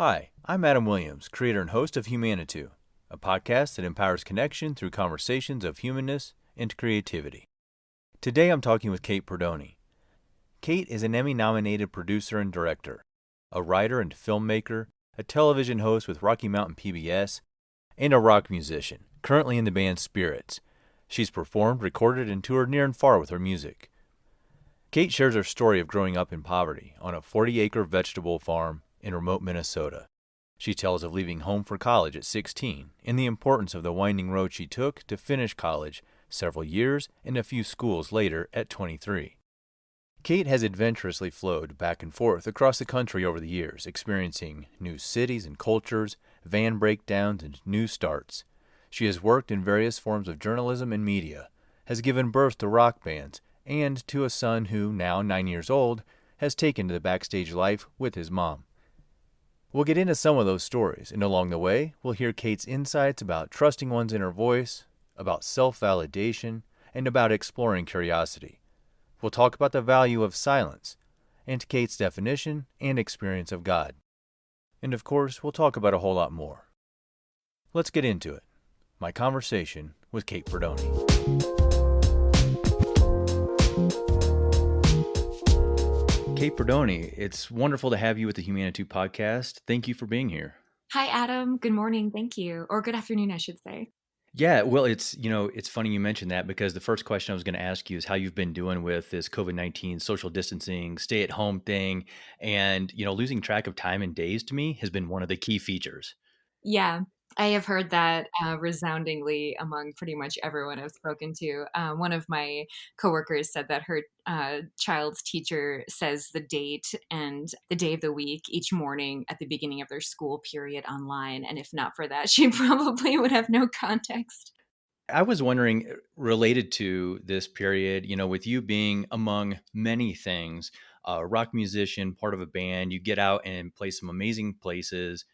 Hi, I'm Adam Williams, creator and host of Humanitou, a podcast that empowers connection through conversations of humanness and creativity. Today I'm talking with Kate Perdoni. Kate is an Emmy-nominated producer and director, a writer and filmmaker, a television host with Rocky Mountain PBS, and a rock musician, currently in the band Spirettes. She's performed, recorded, and toured near and far with her music. Kate shares her story of growing up in poverty on a 40-acre vegetable farm in remote Minnesota. She tells of leaving home for college at 16 and the importance of the winding road she took to finish college several years and a few schools later at 23. Kate has adventurously flowed back and forth across the country over the years, experiencing new cities and cultures, van breakdowns, and new starts. She has worked in various forms of journalism and media, has given birth to rock bands, and to a son who, now 9 years old, has taken to the backstage life with his mom. We'll get into some of those stories, and along the way, we'll hear Kate's insights about trusting one's inner voice, about self-validation, and about exploring curiosity. We'll talk about the value of silence, and Kate's definition and experience of God. And of course, we'll talk about a whole lot more. Let's get into it. My conversation with Kate Perdoni. Kate Perdoni, it's wonderful to have you with the Humanitou podcast. Thank you for being here. Hi, Adam. Good morning. Thank you. Or good afternoon, I should say. Yeah, well, it's funny you mentioned that because the first question I was going to ask you is how you've been doing with this COVID-19 social distancing, stay at home thing. And, losing track of time and days to me has been one of the key features. Yeah, I have heard that resoundingly among pretty much everyone I've spoken to. One of my coworkers said that her child's teacher says the date and the day of the week each morning at the beginning of their school period online. And if not for that, she probably would have no context. I was wondering, related to this period, with you being among many things, a rock musician, part of a band, you get out and play some amazing places.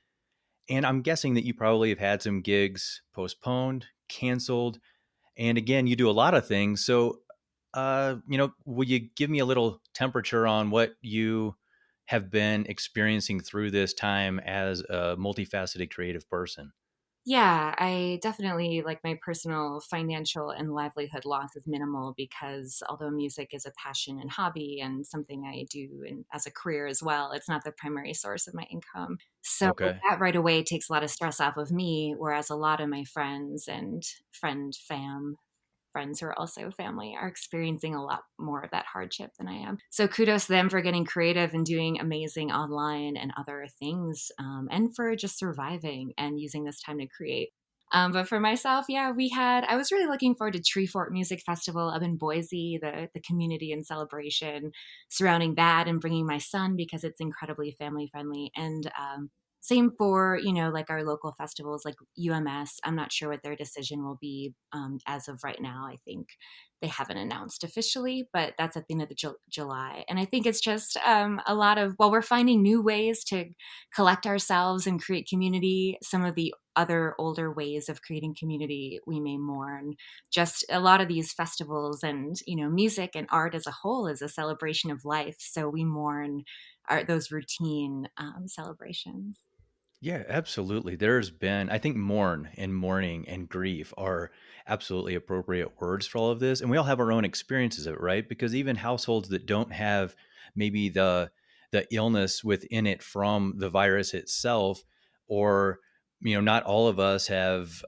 And I'm guessing that you probably have had some gigs postponed, canceled, and again, you do a lot of things. So, will you give me a little temperature on what you have been experiencing through this time as a multifaceted creative person? Yeah, I definitely like my personal financial and livelihood loss is minimal because although music is a passion and hobby and something I do and as a career as well, it's not the primary source of my income. So Okay. that right away takes a lot of stress off of me, whereas a lot of my friends and friends who are also family are experiencing a lot more of that hardship than I am. So kudos to them for getting creative and doing amazing online and other things, and for just surviving and using this time to create. But for myself, yeah, I was really looking forward to Tree Fort Music Festival up in Boise, the community and celebration surrounding that, and bringing my son because it's incredibly family friendly. And same for, like our local festivals like UMS. I'm not sure what their decision will be as of right now. I think they haven't announced officially, but that's at the end of the July. And I think it's just a lot of, while we're finding new ways to collect ourselves and create community, some of the other older ways of creating community we may mourn. Just a lot of these festivals and, music and art as a whole is a celebration of life. So we mourn those routine celebrations. Yeah, absolutely. There's been, I think, mourn and mourning and grief are absolutely appropriate words for all of this. And we all have our own experiences of it, right? Because even households that don't have maybe the illness within it from the virus itself, or not all of us have,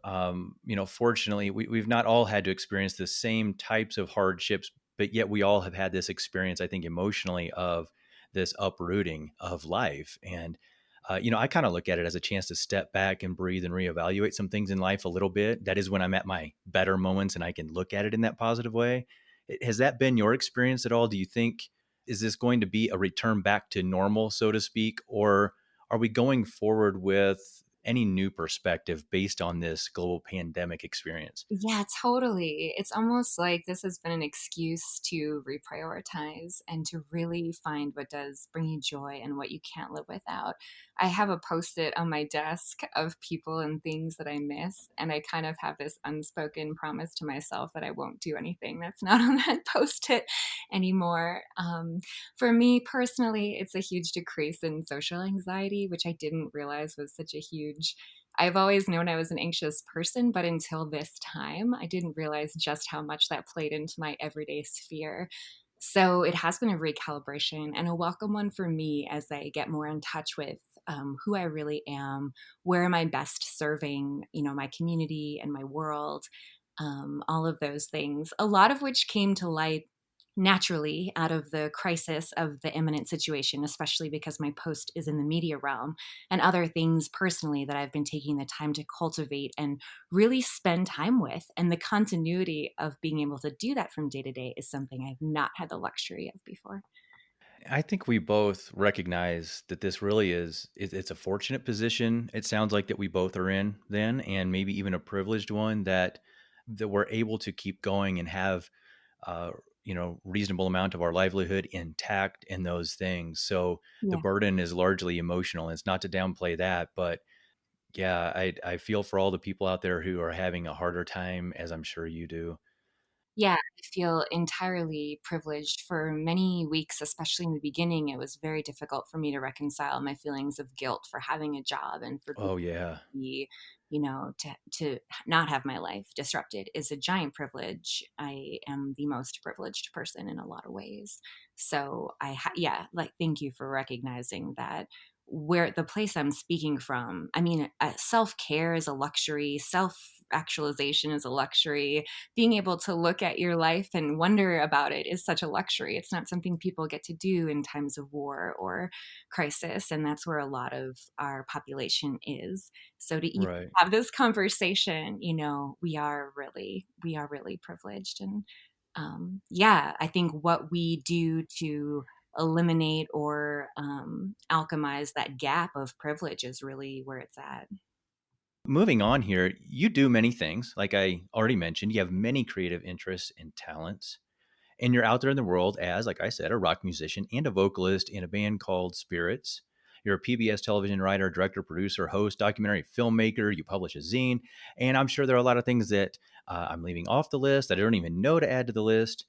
fortunately, we've not all had to experience the same types of hardships, but yet we all have had this experience, I think, emotionally of this uprooting of life. And I kind of look at it as a chance to step back and breathe and reevaluate some things in life a little bit. That is when I'm at my better moments and I can look at it in that positive way. Has that been your experience at all? Do you think, is this going to be a return back to normal, so to speak, or are we going forward with any new perspective based on this global pandemic experience. Yeah, totally. It's almost like this has been an excuse to reprioritize and to really find what does bring you joy and what you can't live without. I have a post-it on my desk of people and things that I miss, and I kind of have this unspoken promise to myself that I won't do anything that's not on that post-it anymore. For me personally, it's a huge decrease in social anxiety, which I didn't realize was such a huge. I've always known I was an anxious person, but until this time, I didn't realize just how much that played into my everyday sphere. So it has been a recalibration and a welcome one for me as I get more in touch with who I really am, where am I best serving, my community and my world, all of those things. A lot of which came to light naturally out of the crisis of the imminent situation, especially because my post is in the media realm, and other things personally that I've been taking the time to cultivate and really spend time with. And the continuity of being able to do that from day to day is something I've not had the luxury of before. I think we both recognize that this really it's a fortunate position. It sounds like that we both are in then, and maybe even a privileged one that we're able to keep going and have uh, reasonable amount of our livelihood intact in those things. So the Yeah. burden is largely emotional. And it's not to downplay that, but yeah, I feel for all the people out there who are having a harder time, as I'm sure you do. Yeah, I feel entirely privileged. For many weeks, especially in the beginning, it was very difficult for me to reconcile my feelings of guilt for having a job and for Oh yeah. be, to not have my life disrupted is a giant privilege. I am the most privileged person in a lot of ways. So yeah, like thank you for recognizing that where the place I'm speaking from. I mean, self-care is a luxury, self-actualization is a luxury. Being able to look at your life and wonder about it is such a luxury. It's not something people get to do in times of war or crisis, and that's where a lot of our population is. So to even Right. have this conversation, we are really privileged. And yeah, I think what we do to eliminate or alchemize that gap of privilege is really where it's at. Moving on here, you do many things. Like I already mentioned, you have many creative interests and talents. And you're out there in the world as, like I said, a rock musician and a vocalist in a band called Spirettes. You're a PBS television writer, director, producer, host, documentary filmmaker. You publish a zine. And I'm sure there are a lot of things that I'm leaving off the list that I don't even know to add to the list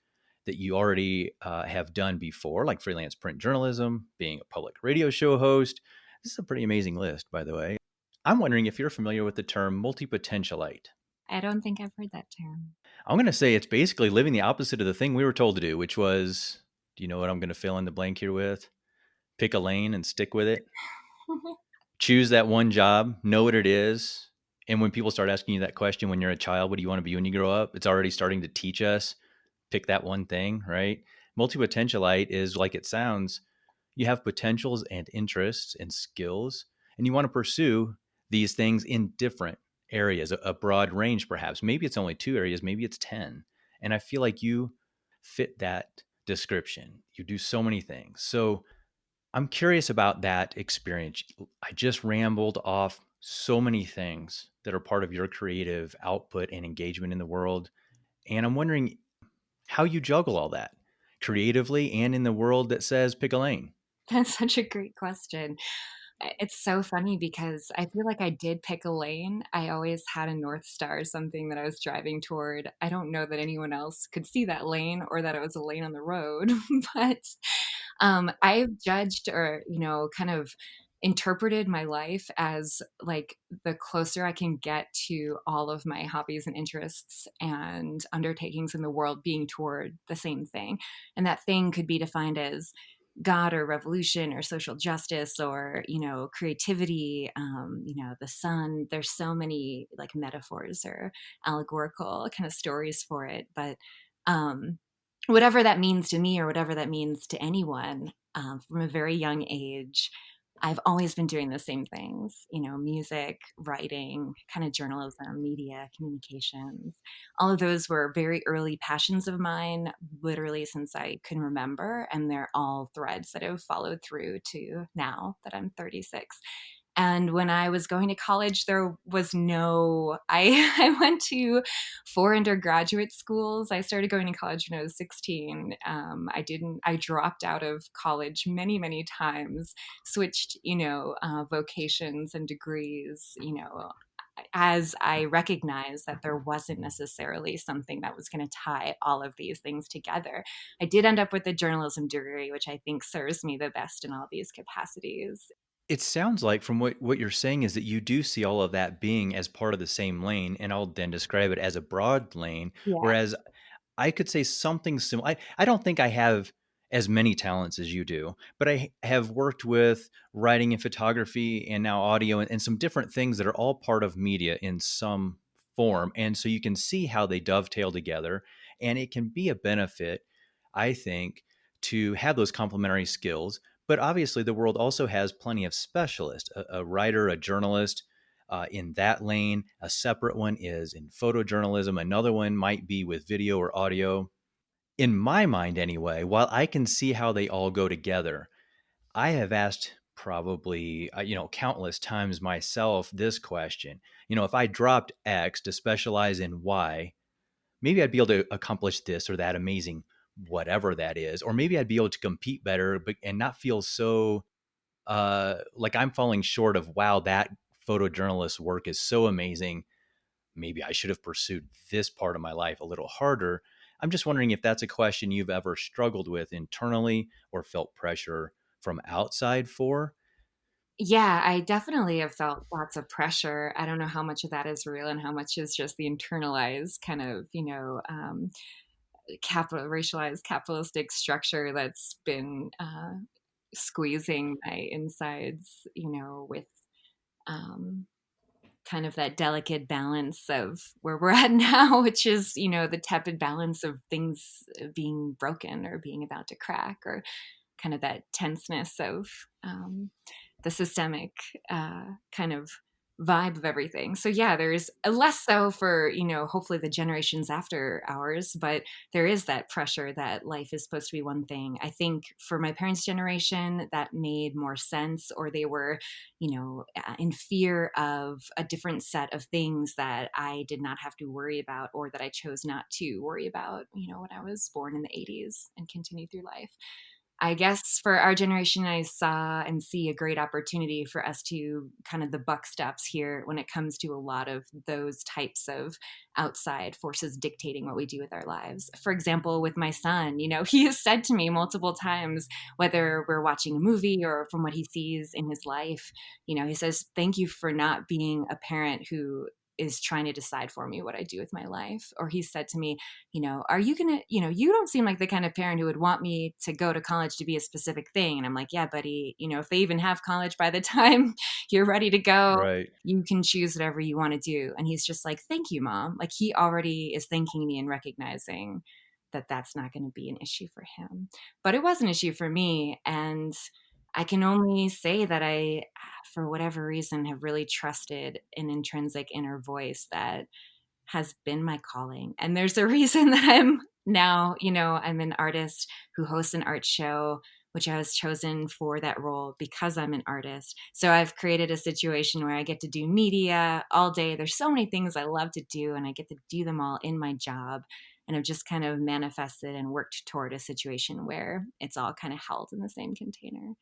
that you already have done before, like freelance print journalism, being a public radio show host. This is a pretty amazing list, by the way. I'm wondering if you're familiar with the term multi-potentialite. I don't think I've heard that term. I'm going to say it's basically living the opposite of the thing we were told to do, which was, do you know what I'm going to fill in the blank here with? Pick a lane and stick with it. Choose that one job, know what it is. And when people start asking you that question when you're a child, what do you want to be when you grow up? It's already starting to teach us pick that one thing, right? Multi-potentialite is like it sounds. You have potentials and interests and skills, and you want to pursue these things in different areas, a broad range perhaps. Maybe it's only 2 areas, maybe it's 10. And I feel like you fit that description. You do so many things. So I'm curious about that experience. I just rambled off so many things that are part of your creative output and engagement in the world. And I'm wondering how you juggle all that creatively and in the world that says pick a lane. That's such a great question. It's so funny because I feel like I did pick a lane. I always had a North Star, something that I was driving toward. I don't know that anyone else could see that lane or that it was a lane on the road, but I've judged or, kind of interpreted my life as like the closer I can get to all of my hobbies and interests and undertakings in the world being toward the same thing. And that thing could be defined as God or revolution or social justice or, creativity, the sun. There's so many like metaphors or allegorical kind of stories for it. But um, whatever that means to me or whatever that means to anyone, from a very young age, I've always been doing the same things, music, writing, kind of journalism, media, communications. All of those were very early passions of mine, literally since I can remember. And they're all threads that have followed through to now that I'm 36. And when I was going to college, there was no, I went to 4 undergraduate schools. I started going to college when I was 16. I dropped out of college many, many times, switched, vocations and degrees, as I recognized that there wasn't necessarily something that was going to tie all of these things together. I did end up with a journalism degree, which I think serves me the best in all these capacities. It sounds like from what you're saying is that you do see all of that being as part of the same lane, and I'll then describe it as a broad lane, Yeah. whereas I could say something similar. I don't think I have as many talents as you do, but I have worked with writing and photography and now audio and some different things that are all part of media in some form. And so you can see how they dovetail together. And it can be a benefit, I think, to have those complementary skills. But obviously, the world also has plenty of specialists, a writer, a journalist, in that lane. A separate one is in photojournalism. Another one might be with video or audio. In my mind, anyway, while I can see how they all go together, I have asked probably, countless times myself this question. If I dropped X to specialize in Y, maybe I'd be able to accomplish this or that amazing whatever that is. Or maybe I'd be able to compete better and not feel so like I'm falling short of, wow, that photojournalist work is so amazing. Maybe I should have pursued this part of my life a little harder. I'm just wondering if that's a question you've ever struggled with internally or felt pressure from outside for. Yeah, I definitely have felt lots of pressure. I don't know how much of that is real and how much is just the internalized kind of, racialized capitalistic structure that's been squeezing my insides, with um, kind of that delicate balance of where we're at now, which is, the tepid balance of things being broken or being about to crack, or kind of that tenseness of the systemic kind of vibe of everything. So yeah, there's a less so for, hopefully the generations after ours, but there is that pressure that life is supposed to be one thing. I think for my parents' generation, that made more sense, or they were, in fear of a different set of things that I did not have to worry about, or that I chose not to worry about, when I was born in the 80s and continued through life. I guess for our generation, I saw and see a great opportunity for us to kind of the buck stops here when it comes to a lot of those types of outside forces dictating what we do with our lives. For example, with my son, he has said to me multiple times, whether we're watching a movie or from what he sees in his life, he says, "Thank you for not being a parent who is trying to decide for me what I do with my life." Or he said to me, "Are you going to, you don't seem like the kind of parent who would want me to go to college to be a specific thing." And I'm like, "Yeah, buddy, if they even have college by the time you're ready to go, Right. you can choose whatever you want to do." And he's just like, "Thank you, mom." Like he already is thanking me and recognizing that that's not going to be an issue for him. But it was an issue for me. And I can only say that I, for whatever reason, have really trusted an intrinsic inner voice that has been my calling. And there's a reason that I'm now, I'm an artist who hosts an art show, which I was chosen for that role because I'm an artist. So I've created a situation where I get to do media all day. There's so many things I love to do, and I get to do them all in my job. And I've just kind of manifested and worked toward a situation where it's all kind of held in the same container.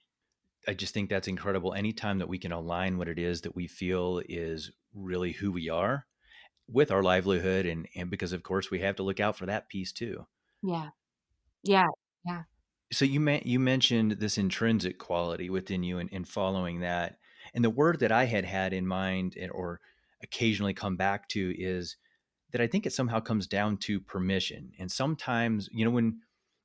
I just think that's incredible. Anytime that we can align what it is that we feel is really who we are with our livelihood, and because of course we have to look out for that piece too. Yeah. Yeah. Yeah. So you mentioned this intrinsic quality within you and following that. And the word that I had in mind or occasionally come back to is that I think it somehow comes down to permission. And sometimes,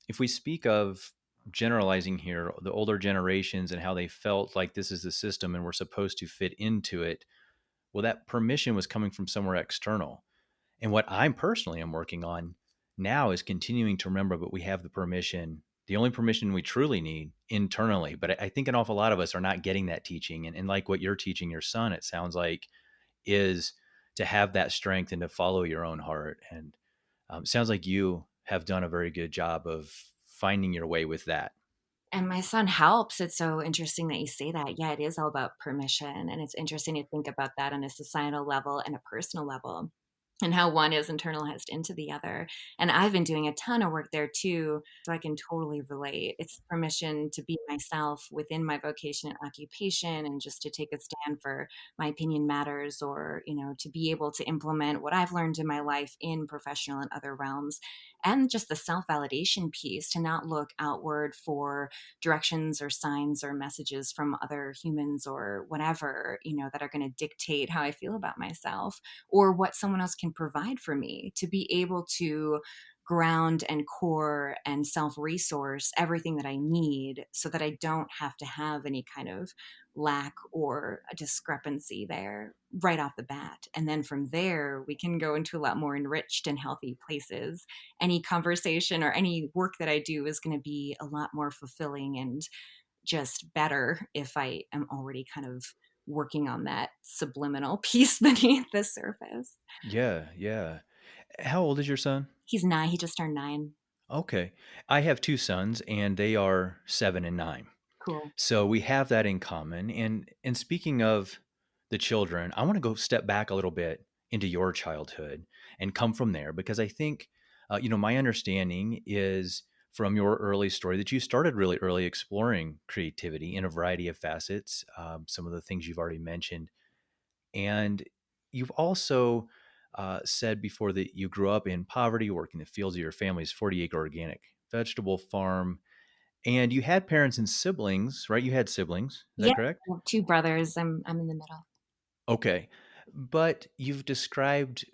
if we speak of generalizing here, the older generations and how they felt like this is the system and we're supposed to fit into it, well, that permission was coming from somewhere external. And what I'm personally am working on now is continuing to remember that we have the permission, the only permission we truly need internally. But I think an awful lot of us are not getting that teaching. And like what you're teaching your son, it sounds like, is to have that strength and to follow your own heart. And sounds like you have done a very good job of finding your way with that. And my son helps. It's so interesting that you say that. Yeah, it is all about permission, and it's interesting to think about that on a societal level and a personal level, and how one is internalized into the other. And I've been doing a ton of work there too, so I can totally relate. It's permission to be myself within my vocation and occupation, and just to take a stand for my opinion matters, or, to be able to implement what I've learned in my life in professional and other realms. And just the self-validation piece, to not look outward for directions or signs or messages from other humans or whatever, that are going to dictate how I feel about myself, or what someone else can provide for me, to be able to ground and core and self resource everything that I need, so that I don't have to have any kind of lack or a discrepancy there right off the bat. And then from there, we can go into a lot more enriched and healthy places. Any conversation or any work that I do is going to be a lot more fulfilling and just better if I am already kind of working on that subliminal piece beneath the surface. Yeah, yeah. How old is your son? He's 9. He just turned 9. Okay. I have two sons, and they are 7 and 9. Cool. So we have that in common. And speaking of the children, I want to go step back a little bit into your childhood and come from there, because I think, my understanding is from your early story that you started really early exploring creativity in a variety of facets. Some of the things you've already mentioned, and you've also said before that you grew up in poverty, working the fields of your family's 40-acre organic vegetable farm, and you had parents and siblings, right? You had siblings. Is Yeah, that correct? I have 2 brothers. I'm in the middle. Okay. But you've described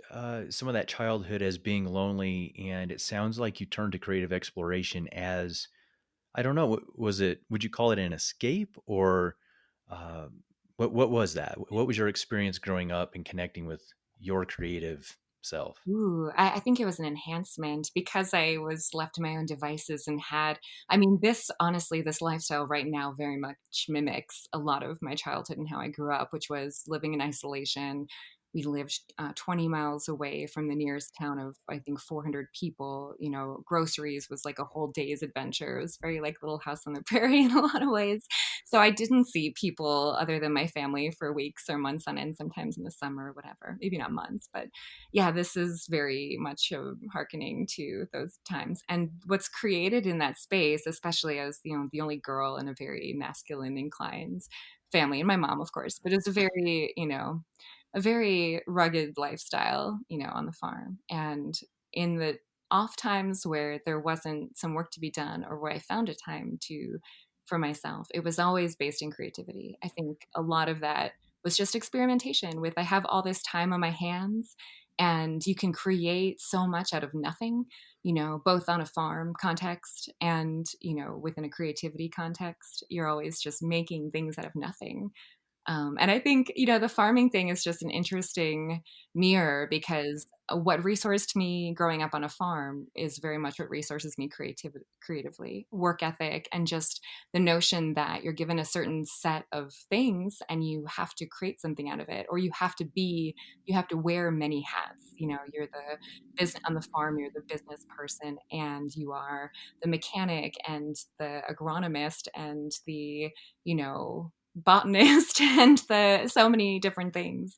some of that childhood as being lonely, and it sounds like you turned to creative exploration as, I don't know, was it, would you call it an escape, or uh, what was that? What was your experience growing up and connecting with your creative self? Ooh, I think it was an enhancement, because I was left to my own devices and had, I mean, this lifestyle right now very much mimics a lot of my childhood and how I grew up, which was living in isolation. We lived 20 miles away from the nearest town of, I think, 400 people. Groceries was like a whole day's adventure. It was very like Little House on the Prairie in a lot of ways. So I didn't see people other than my family for weeks or months on end, sometimes in the summer or whatever. Maybe not months, but yeah, this is very much hearkening to those times. And what's created in that space, especially as the only girl in a very masculine inclined family, and my mom, of course, but it's a very rugged lifestyle, on the farm. And in the off times where there wasn't some work to be done, or where I found a time to for myself, it was always based in creativity. I think a lot of that was just experimentation with, I have all this time on my hands, and you can create so much out of nothing, both on a farm context and, within a creativity context. You're always just making things out of nothing. And I think, the farming thing is just an interesting mirror, because what resourced me growing up on a farm is very much what resources me creatively. Work ethic, and just the notion that you're given a certain set of things and you have to create something out of it, or you have to wear many hats. You're the business on the farm, you're the business person, and you are the mechanic and the agronomist and the, botanist and the so many different things,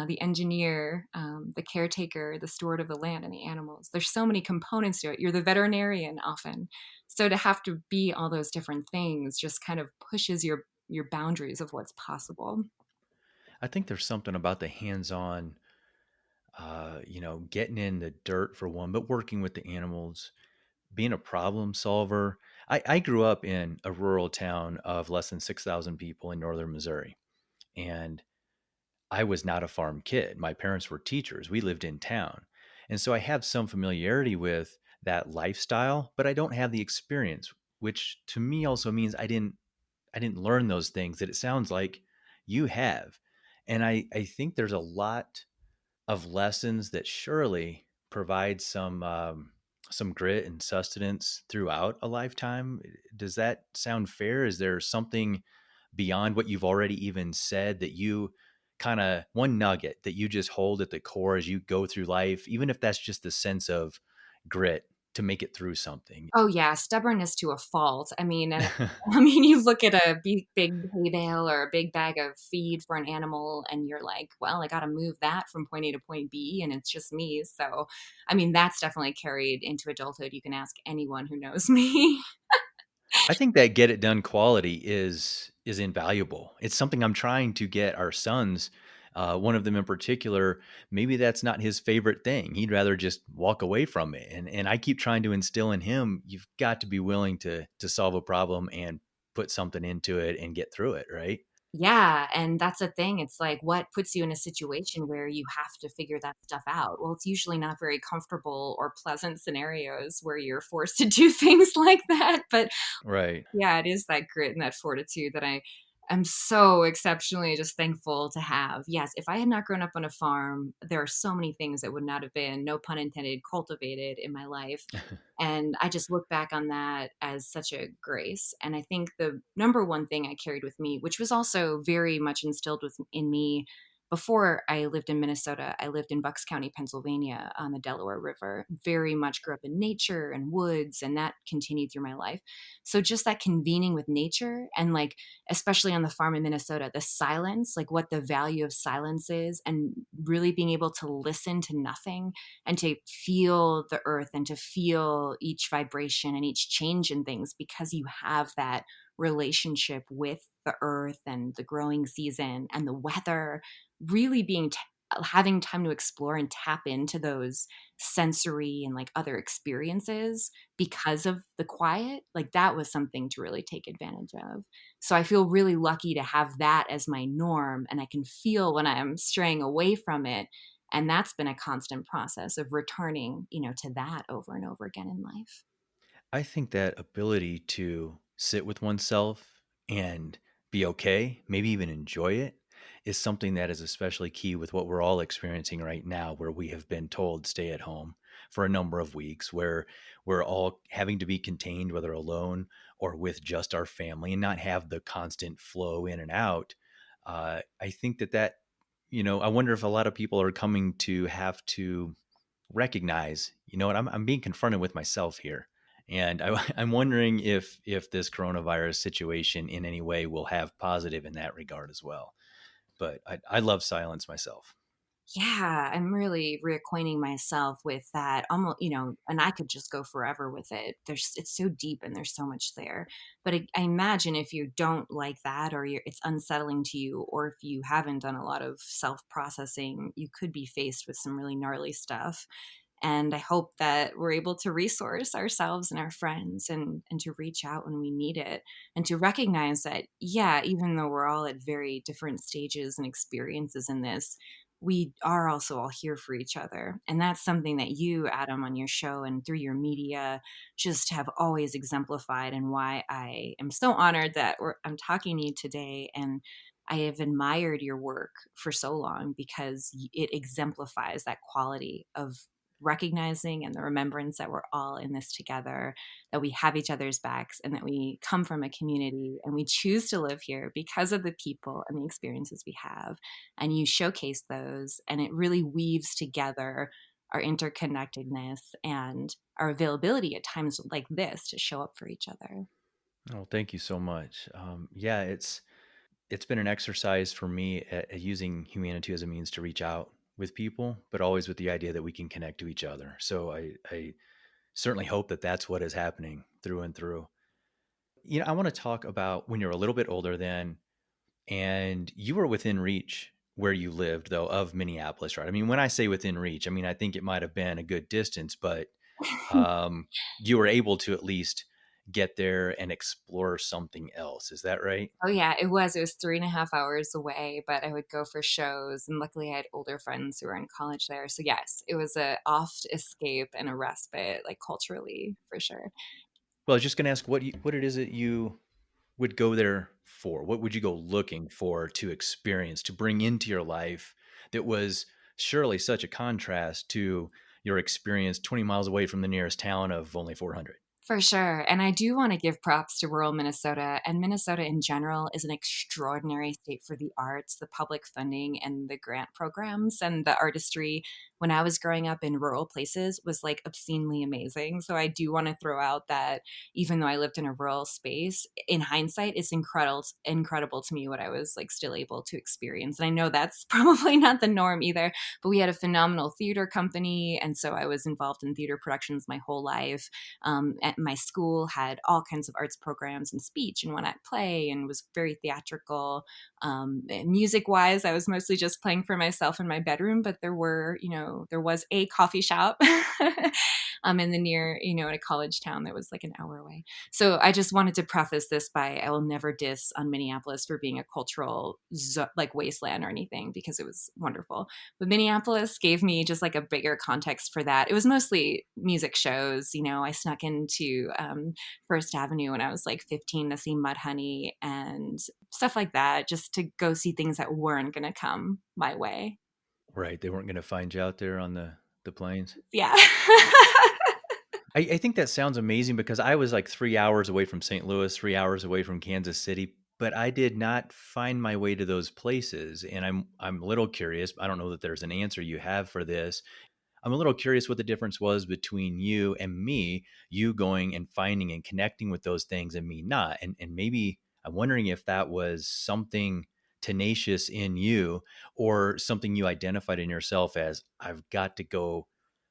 the engineer, the caretaker, the steward of the land and the animals. There's so many components to it. You're the veterinarian often. So to have to be all those different things just kind of pushes your boundaries of what's possible. I think there's something about the hands-on, getting in the dirt for one, but working with the animals, being a problem solver. I grew up in a rural town of less than 6,000 people in northern Missouri, and I was not a farm kid. My parents were teachers. We lived in town. And so I have some familiarity with that lifestyle, but I don't have the experience, which to me also means I didn't learn those things that it sounds like you have. And I think there's a lot of lessons that surely provide some grit and sustenance throughout a lifetime. Does that sound fair? Is there something beyond what you've already even said that you kind of, one nugget that you just hold at the core as you go through life, even if that's just the sense of grit to make it through something. Oh, yeah, stubbornness to a fault. I mean, and I mean, you look at a big hay bale or a big bag of feed for an animal, and you're like, "Well, I gotta move that from point A to point B, and it's just me." So, I mean, that's definitely carried into adulthood. You can ask anyone who knows me. I think that get it done quality is invaluable. It's something I'm trying to get our sons. One of them in particular, maybe that's not his favorite thing. He'd rather just walk away from it. And I keep trying to instill in him, you've got to be willing to solve a problem and put something into it and get through it, right? Yeah, and that's the thing. It's like, what puts you in a situation where you have to figure that stuff out? Well, it's usually not very comfortable or pleasant scenarios where you're forced to do things like that. But Right. yeah, it is that grit and that fortitude that I am so exceptionally just thankful to have. Yes, if I had not grown up on a farm, there are so many things that would not have been, no pun intended, cultivated in my life. And I just look back on that as such a grace. And I think the number one thing I carried with me, which was also very much instilled in me before I lived in Minnesota, I lived in Bucks County, Pennsylvania on the Delaware River. Very much grew up in nature and woods, and that continued through my life. So just that convening with nature and like, especially on the farm in Minnesota, the silence, like what the value of silence is, and really being able to listen to nothing and to feel the earth and to feel each vibration and each change in things because you have that relationship with the earth and the growing season and the weather, really having time to explore and tap into those sensory and like other experiences because of the quiet, like that was something to really take advantage of. So I feel really lucky to have that as my norm, and I can feel when I'm straying away from it. And that's been a constant process of returning, to that over and over again in life. I think that ability to sit with oneself and be okay, maybe even enjoy it, is something that is especially key with what we're all experiencing right now, where we have been told stay at home for a number of weeks, where we're all having to be contained, whether alone or with just our family, and not have the constant flow in and out. I think I wonder if a lot of people are coming to have to recognize, I'm being confronted with myself here. And I'm wondering if this coronavirus situation in any way will have positive in that regard as well. But I love silence myself. Yeah, I'm really reacquainting myself with that almost, and I could just go forever with it. It's so deep and there's so much there. But I imagine if you don't like that, or it's unsettling to you, or if you haven't done a lot of self processing, you could be faced with some really gnarly stuff. And I hope that we're able to resource ourselves and our friends, and to reach out when we need it, and to recognize that, yeah, even though we're all at very different stages and experiences in this, we are also all here for each other. And that's something that you, Adam, on your show and through your media, just have always exemplified, and why I am so honored that I'm talking to you today. And I have admired your work for so long because it exemplifies that quality of recognizing and the remembrance that we're all in this together, that we have each other's backs, and that we come from a community and we choose to live here because of the people and the experiences we have. And you showcase those, and it really weaves together our interconnectedness and our availability at times like this to show up for each other. Oh, thank you so much. Yeah, it's been an exercise for me at using humanity as a means to reach out with people, but always with the idea that we can connect to each other. So I certainly hope that that's what is happening through and through. I want to talk about when you're a little bit older then, and you were within reach where you lived, though, of Minneapolis, right? I mean, when I say within reach, I mean, I think it might have been a good distance, but um, you were able to at least get there and explore something else. Is that right? Oh yeah, it was 3.5 hours away, but I would go for shows, and luckily I had older friends who were in college there. So yes, it was a oft escape and a respite, like culturally, for sure. Well, I was just going to ask what it is that you would go there for. What would you go looking for to experience, to bring into your life that was surely such a contrast to your experience 20 miles away from the nearest town of only 400? For sure. And I do want to give props to rural Minnesota. And Minnesota in general is an extraordinary state for the arts, the public funding, and the grant programs and the artistry. When I was growing up in rural places was like obscenely amazing. So I do want to throw out that even though I lived in a rural space, in hindsight, it's incredible to me what I was like still able to experience. And I know that's probably not the norm either, but we had a phenomenal theater company. And so I was involved in theater productions my whole life. At my school had all kinds of arts programs and speech and one act play and was very theatrical. Music wise, I was mostly just playing for myself in my bedroom, but there was a coffee shop in the near, in a college town that was like an hour away. So I just wanted to preface this by I will never diss on Minneapolis for being a cultural like wasteland or anything, because it was wonderful. But Minneapolis gave me just like a bigger context for that. It was mostly music shows. I snuck into First Avenue when I was like 15 to see Mudhoney and stuff like that, just to go see things that weren't going to come my way. Right. They weren't going to find you out there on the plains. Yeah. I think that sounds amazing because I was like 3 hours away from St. Louis, 3 hours away from Kansas City, but I did not find my way to those places. And I'm a little curious. I don't know that there's an answer you have for this. I'm a little curious what the difference was between you and me, you going and finding and connecting with those things and me not. And maybe I'm wondering if that was something tenacious in you or something you identified in yourself as I've got to go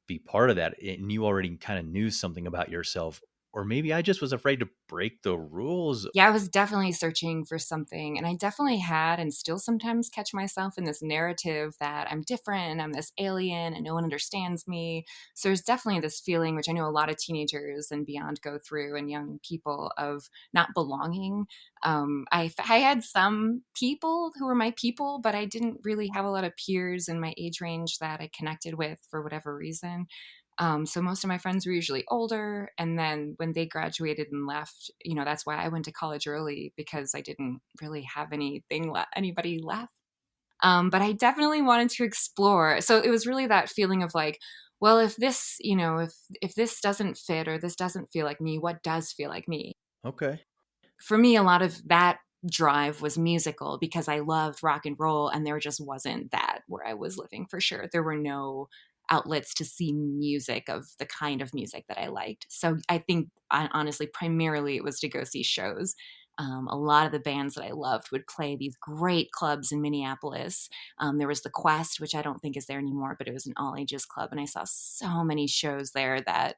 be part of that. And you already kind of knew something about yourself. Or maybe I just was afraid to break the rules. Yeah, I was definitely searching for something. And I definitely had and still sometimes catch myself in this narrative that I'm different and I'm this alien and no one understands me. So there's definitely this feeling, which I know a lot of teenagers and beyond go through, and young people, of not belonging. I had some people who were my people, but I didn't really have a lot of peers in my age range that I connected with for whatever reason. So most of my friends were usually older. And then when they graduated and left, that's why I went to college early, because I didn't really have anybody left. But I definitely wanted to explore. So it was really that feeling of like, well, if this, if this doesn't fit or this doesn't feel like me, what does feel like me? Okay. For me, a lot of that drive was musical because I loved rock and roll, and there just wasn't that where I was living, for sure. There were no outlets to see music of the kind of music that I liked. So I think, honestly, primarily it was to go see shows. A lot of the bands that I loved would play these great clubs in Minneapolis. There was the Quest, which I don't think is there anymore, but it was an all ages club. And I saw so many shows there that,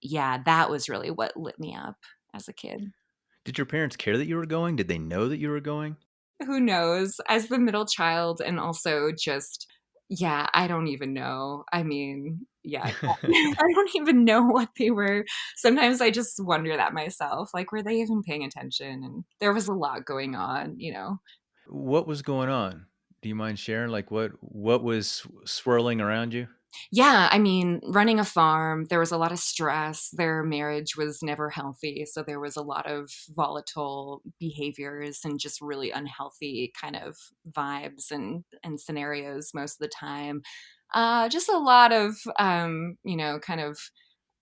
yeah, that was really what lit me up as a kid. Did your parents care that you were going? Did they know that you were going? Who knows? As the middle child, and also just, yeah, I don't even know. I mean, yeah, I don't even know what they were. Sometimes I just wonder that myself. Like, were they even paying attention? And there was a lot going on. What was going on? Do you mind sharing? Like what was swirling around you? Yeah, I mean, running a farm, there was a lot of stress. Their marriage was never healthy. So there was a lot of volatile behaviors and just really unhealthy kind of vibes and scenarios most of the time. Just a lot of, kind of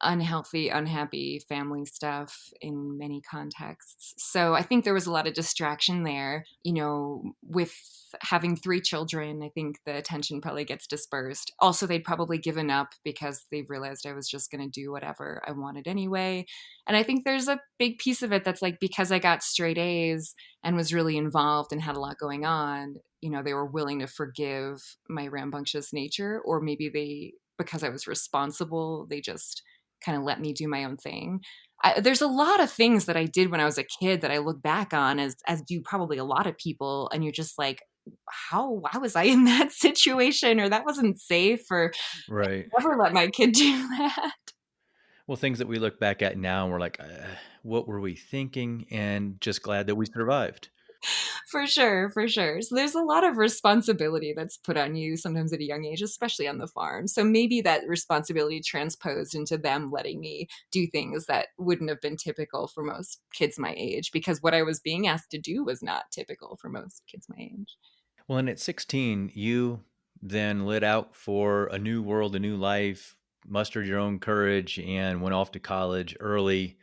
unhealthy, unhappy family stuff in many contexts. So I think there was a lot of distraction there. With having three children, I think the attention probably gets dispersed. Also, they'd probably given up because they realized I was just going to do whatever I wanted anyway. And I think there's a big piece of it that's like, because I got straight A's and was really involved and had a lot going on, they were willing to forgive my rambunctious nature, or maybe because I was responsible, they just kind of let me do my own thing. There's a lot of things that I did when I was a kid that I look back on as do probably a lot of people, and you're just like, why was I in that situation, or that wasn't safe, or Right. never let my kid do that. Well, things that we look back at now and we're like, what were we thinking? And just glad that we survived. For sure, for sure. So there's a lot of responsibility that's put on you sometimes at a young age, especially on the farm. So maybe that responsibility transposed into them letting me do things that wouldn't have been typical for most kids my age, because what I was being asked to do was not typical for most kids my age. Well, and at 16, you then lit out for a new world, a new life, mustered your own courage, and went off to college early.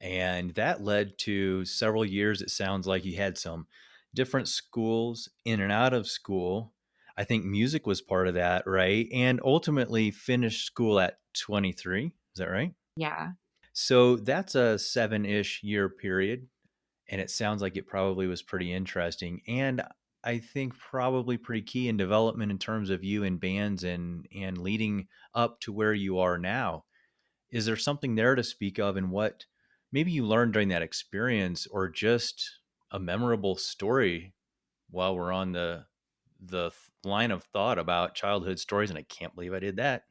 And that led to several years. It sounds like you had some different schools in and out of school. I think music was part of that, right? And ultimately finished school at 23. Is that right? Yeah. So that's a 7-ish year period. And it sounds like it probably was pretty interesting. And I think probably pretty key in development in terms of you in bands and leading up to where you are now. Is there something there to speak of, and what maybe you learned during that experience, or just a memorable story while we're on the line of thought about childhood stories? And I can't believe I did that.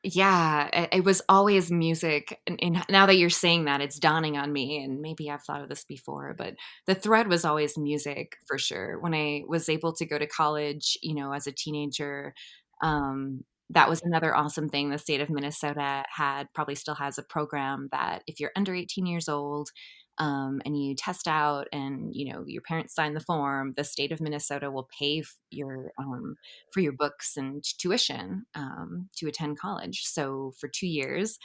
Yeah, it was always music, and now that you're saying that, it's dawning on me, and maybe I've thought of this before, but the thread was always music for sure. When I was able to go to college, as a teenager, that was another awesome thing. The state of Minnesota had probably still has a program that if you're under 18 years old, and you test out and your parents sign the form, the state of Minnesota will pay for your books and tuition to attend college. So for 2 years,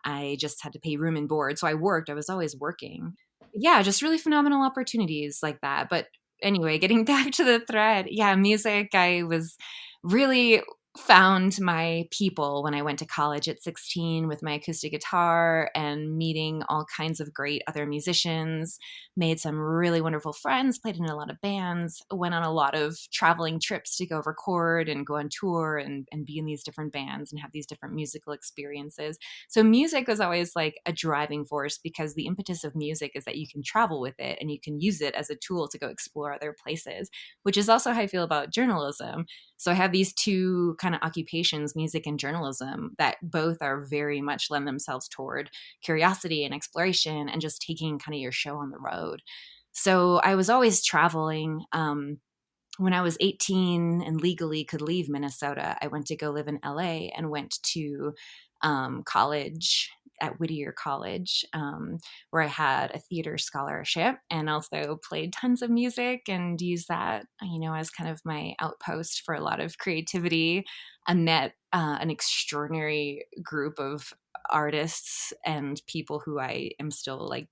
I just had to pay room and board. So I worked, I was always working. Yeah, just really phenomenal opportunities like that. But anyway, getting back to the thread, yeah, music, I was really found my people when I went to college at 16 with my acoustic guitar and meeting all kinds of great other musicians, made some really wonderful friends, played in a lot of bands, went on a lot of traveling trips to go record and go on tour and be in these different bands and have these different musical experiences. So music was always like a driving force because the impetus of music is that you can travel with it and you can use it as a tool to go explore other places, which is also how I feel about journalism. So I have these two kind of occupations, music and journalism, that both are very much lend themselves toward curiosity and exploration and just taking kind of your show on the road. So I was always traveling. When I was 18 and legally could leave Minnesota, I went to go live in LA and went to college at Whittier College, where I had a theater scholarship and also played tons of music and used that, as kind of my outpost for a lot of creativity. I met an extraordinary group of artists and people who I am still like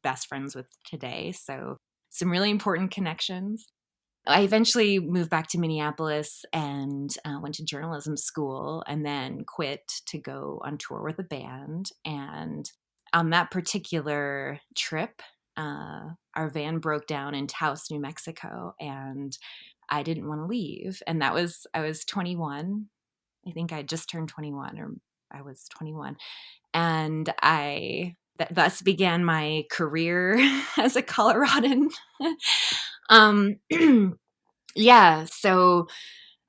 best friends with today. So some really important connections. I eventually moved back to Minneapolis and went to journalism school and then quit to go on tour with a band. And on that particular trip, our van broke down in Taos, New Mexico, and I didn't want to leave. And I was 21. I think I just turned 21, or I was 21. And thus began my career as a Coloradan. um, yeah, so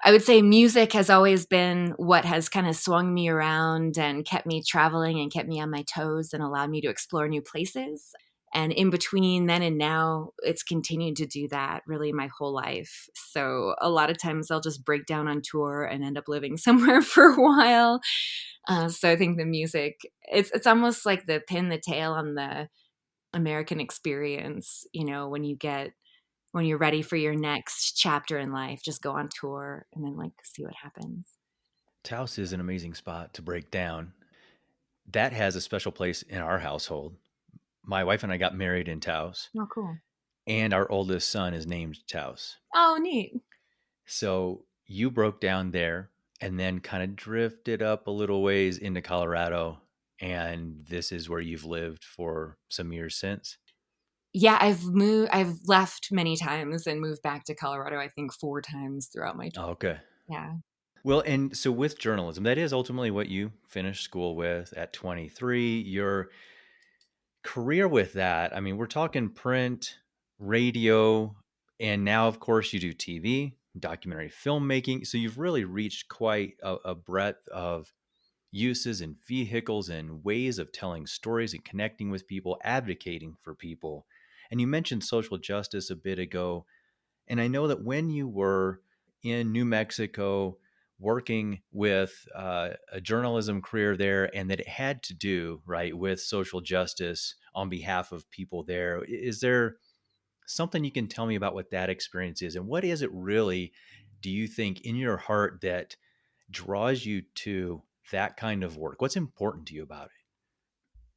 I would say music has always been what has kind of swung me around and kept me traveling and kept me on my toes and allowed me to explore new places. And in between then and now, it's continued to do that really my whole life. So a lot of times I'll just break down on tour and end up living somewhere for a while. So I think the music, it's almost like the pin the tail on the American experience, when you're ready for your next chapter in life, just go on tour and then like see what happens. Taos is an amazing spot to break down. That has a special place in our household. My wife and I got married in Taos, Oh, cool. and our oldest son is named Taos. Oh, neat. So you broke down there and then kind of drifted up a little ways into Colorado. And this is where you've lived for some years since. Yeah, I've left many times and moved back to Colorado, I think 4 times throughout my Oh, okay. yeah. Well, and so with journalism, that is ultimately what you finished school with at 23. Your career with that, I mean, we're talking print, radio, and now, of course, you do TV, documentary filmmaking. So you've really reached quite a breadth of uses and vehicles and ways of telling stories and connecting with people, advocating for people. And you mentioned social justice a bit ago. And I know that when you were in New Mexico working with a journalism career there, and that it had to do, right, with social justice on behalf of people there, is there something you can tell me about what that experience is? And what is it really, do you think, in your heart that draws you to that kind of work? What's important to you about it?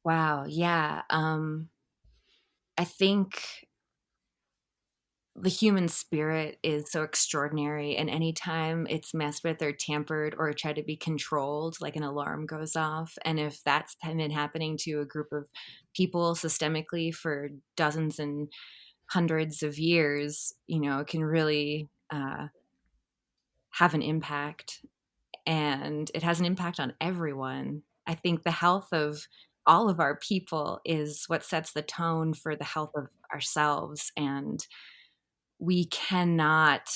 Wow. Yeah. I think the human spirit is so extraordinary, and anytime it's messed with or tampered or tried to be controlled, like an alarm goes off, and if that's been happening to a group of people systemically for dozens and hundreds of years, it can really have an impact, and it has an impact on everyone. I think the health of all of our people is what sets the tone for the health of ourselves, and we cannot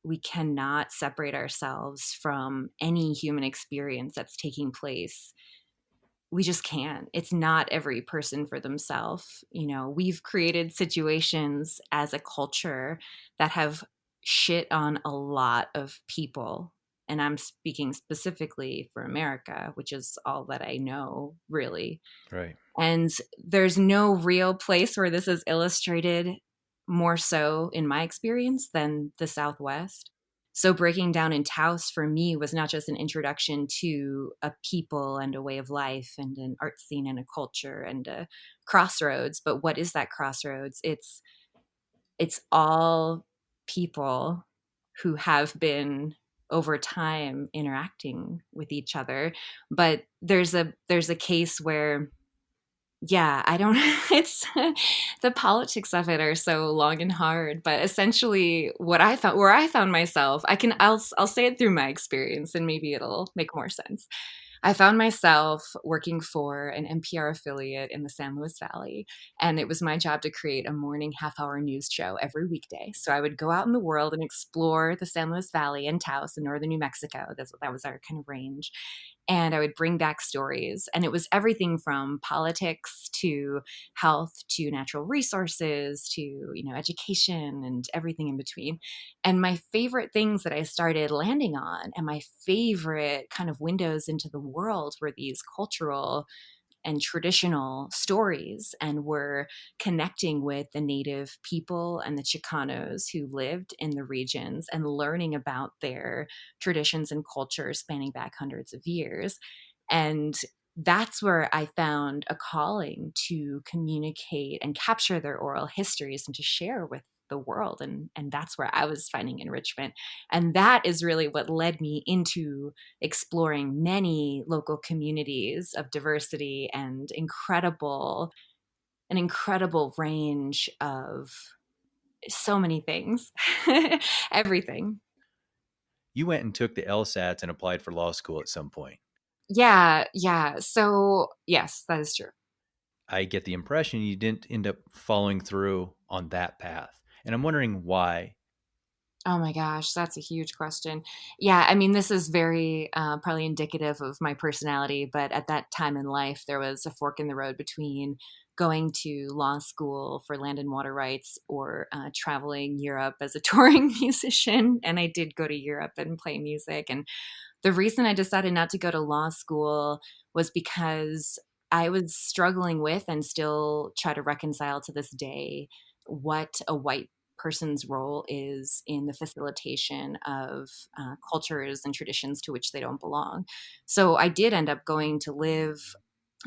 we cannot separate ourselves from any human experience that's taking place. We just can't. It's not every person for themselves. We've created situations as a culture that have shit on a lot of people. And I'm speaking specifically for America, which is all that I know, really. Right. And there's no real place where this is illustrated more so in my experience than the Southwest. So breaking down in Taos for me was not just an introduction to a people and a way of life and an art scene and a culture and a crossroads. But what is that crossroads? It's all people who have been over time interacting with each other. But there's a case where, yeah, I don't it's the politics of it are so long and hard, but essentially what I found where I found myself, I'll say it through my experience and maybe it'll make more sense. I found myself working for an NPR affiliate in the San Luis Valley, and it was my job to create a morning half-hour news show every weekday. So I would go out in the world and explore the San Luis Valley and Taos in northern New Mexico. That was our kind of range. And I would bring back stories. And it was everything from politics to health to natural resources to, education and everything in between. And my favorite things that I started landing on and my favorite kind of windows into the world were these cultural and traditional stories, and were connecting with the native people and the Chicanos who lived in the regions and learning about their traditions and cultures spanning back hundreds of years. And that's where I found a calling to communicate and capture their oral histories and to share with the world. And that's where I was finding enrichment. And that is really what led me into exploring many local communities of diversity and an incredible range of so many things. Everything. You went and took the LSATs and applied for law school at some point. Yeah. So yes, that is true. I get the impression you didn't end up following through on that path. And I'm wondering why. Oh my gosh, that's a huge question. Yeah, I mean, this is very probably indicative of my personality, but at that time in life, there was a fork in the road between going to law school for land and water rights or traveling Europe as a touring musician. And I did go to Europe and play music. And the reason I decided not to go to law school was because I was struggling with and still try to reconcile to this day what a white person's role is in the facilitation of cultures and traditions to which they don't belong. So I did end up going to live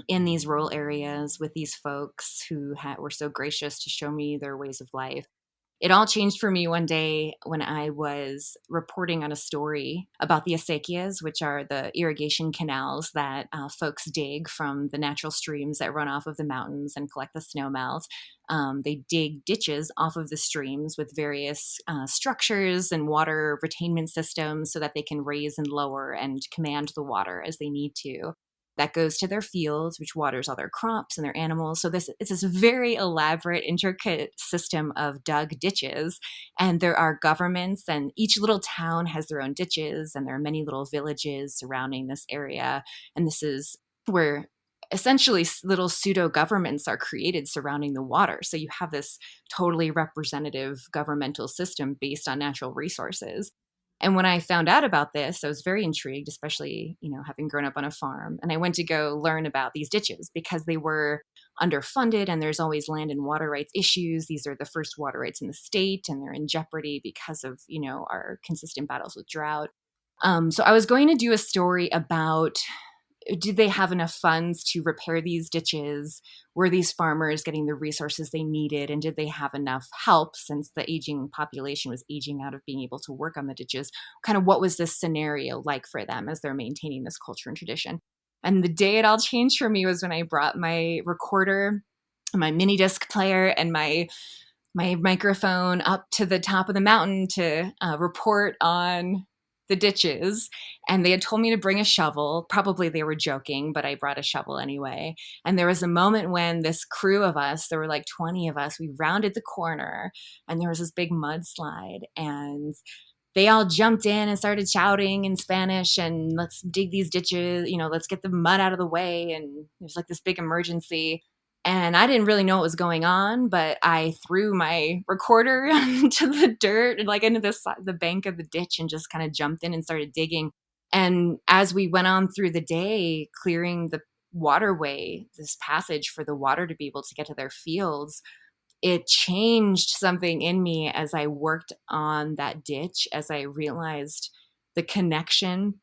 in these rural areas with these folks who were so gracious to show me their ways of life. It all changed for me one day when I was reporting on a story about the acequias, which are the irrigation canals that folks dig from the natural streams that run off of the mountains and collect the snowmelt. They dig ditches off of the streams with various structures and water retainment systems so that they can raise and lower and command the water as they need to. That goes to their fields, which waters all their crops and their animals. So it's this very elaborate, intricate system of dug ditches. And there are governments, and each little town has their own ditches, and there are many little villages surrounding this area. And this is where essentially little pseudo governments are created surrounding the water. So you have this totally representative governmental system based on natural resources. And when I found out about this, I was very intrigued, especially, having grown up on a farm. And I went to go learn about these ditches because they were underfunded and there's always land and water rights issues. These are the first water rights in the state and they're in jeopardy because of, our consistent battles with drought. So I was going to do a story about did they have enough funds to repair these ditches? Were these farmers getting the resources they needed? And did they have enough help, since the aging population was aging out of being able to work on the ditches? Kind of what was this scenario like for them as they're maintaining this culture and tradition? And the day it all changed for me was when I brought my recorder, my mini disc player, and my microphone up to the top of the mountain to report on the ditches. And they had told me to bring a shovel. Probably they were joking, but I brought a shovel anyway. And there was a moment when this crew of us, there were like 20 of us, we rounded the corner and there was this big mudslide, and they all jumped in and started shouting in Spanish, and let's dig these ditches, let's get the mud out of the way. And there's like this big emergency. And I didn't really know what was going on, but I threw my recorder into the dirt, like into the bank of the ditch, and just kind of jumped in and started digging. And as we went on through the day, clearing the waterway, this passage for the water to be able to get to their fields, it changed something in me as I worked on that ditch, as I realized the connection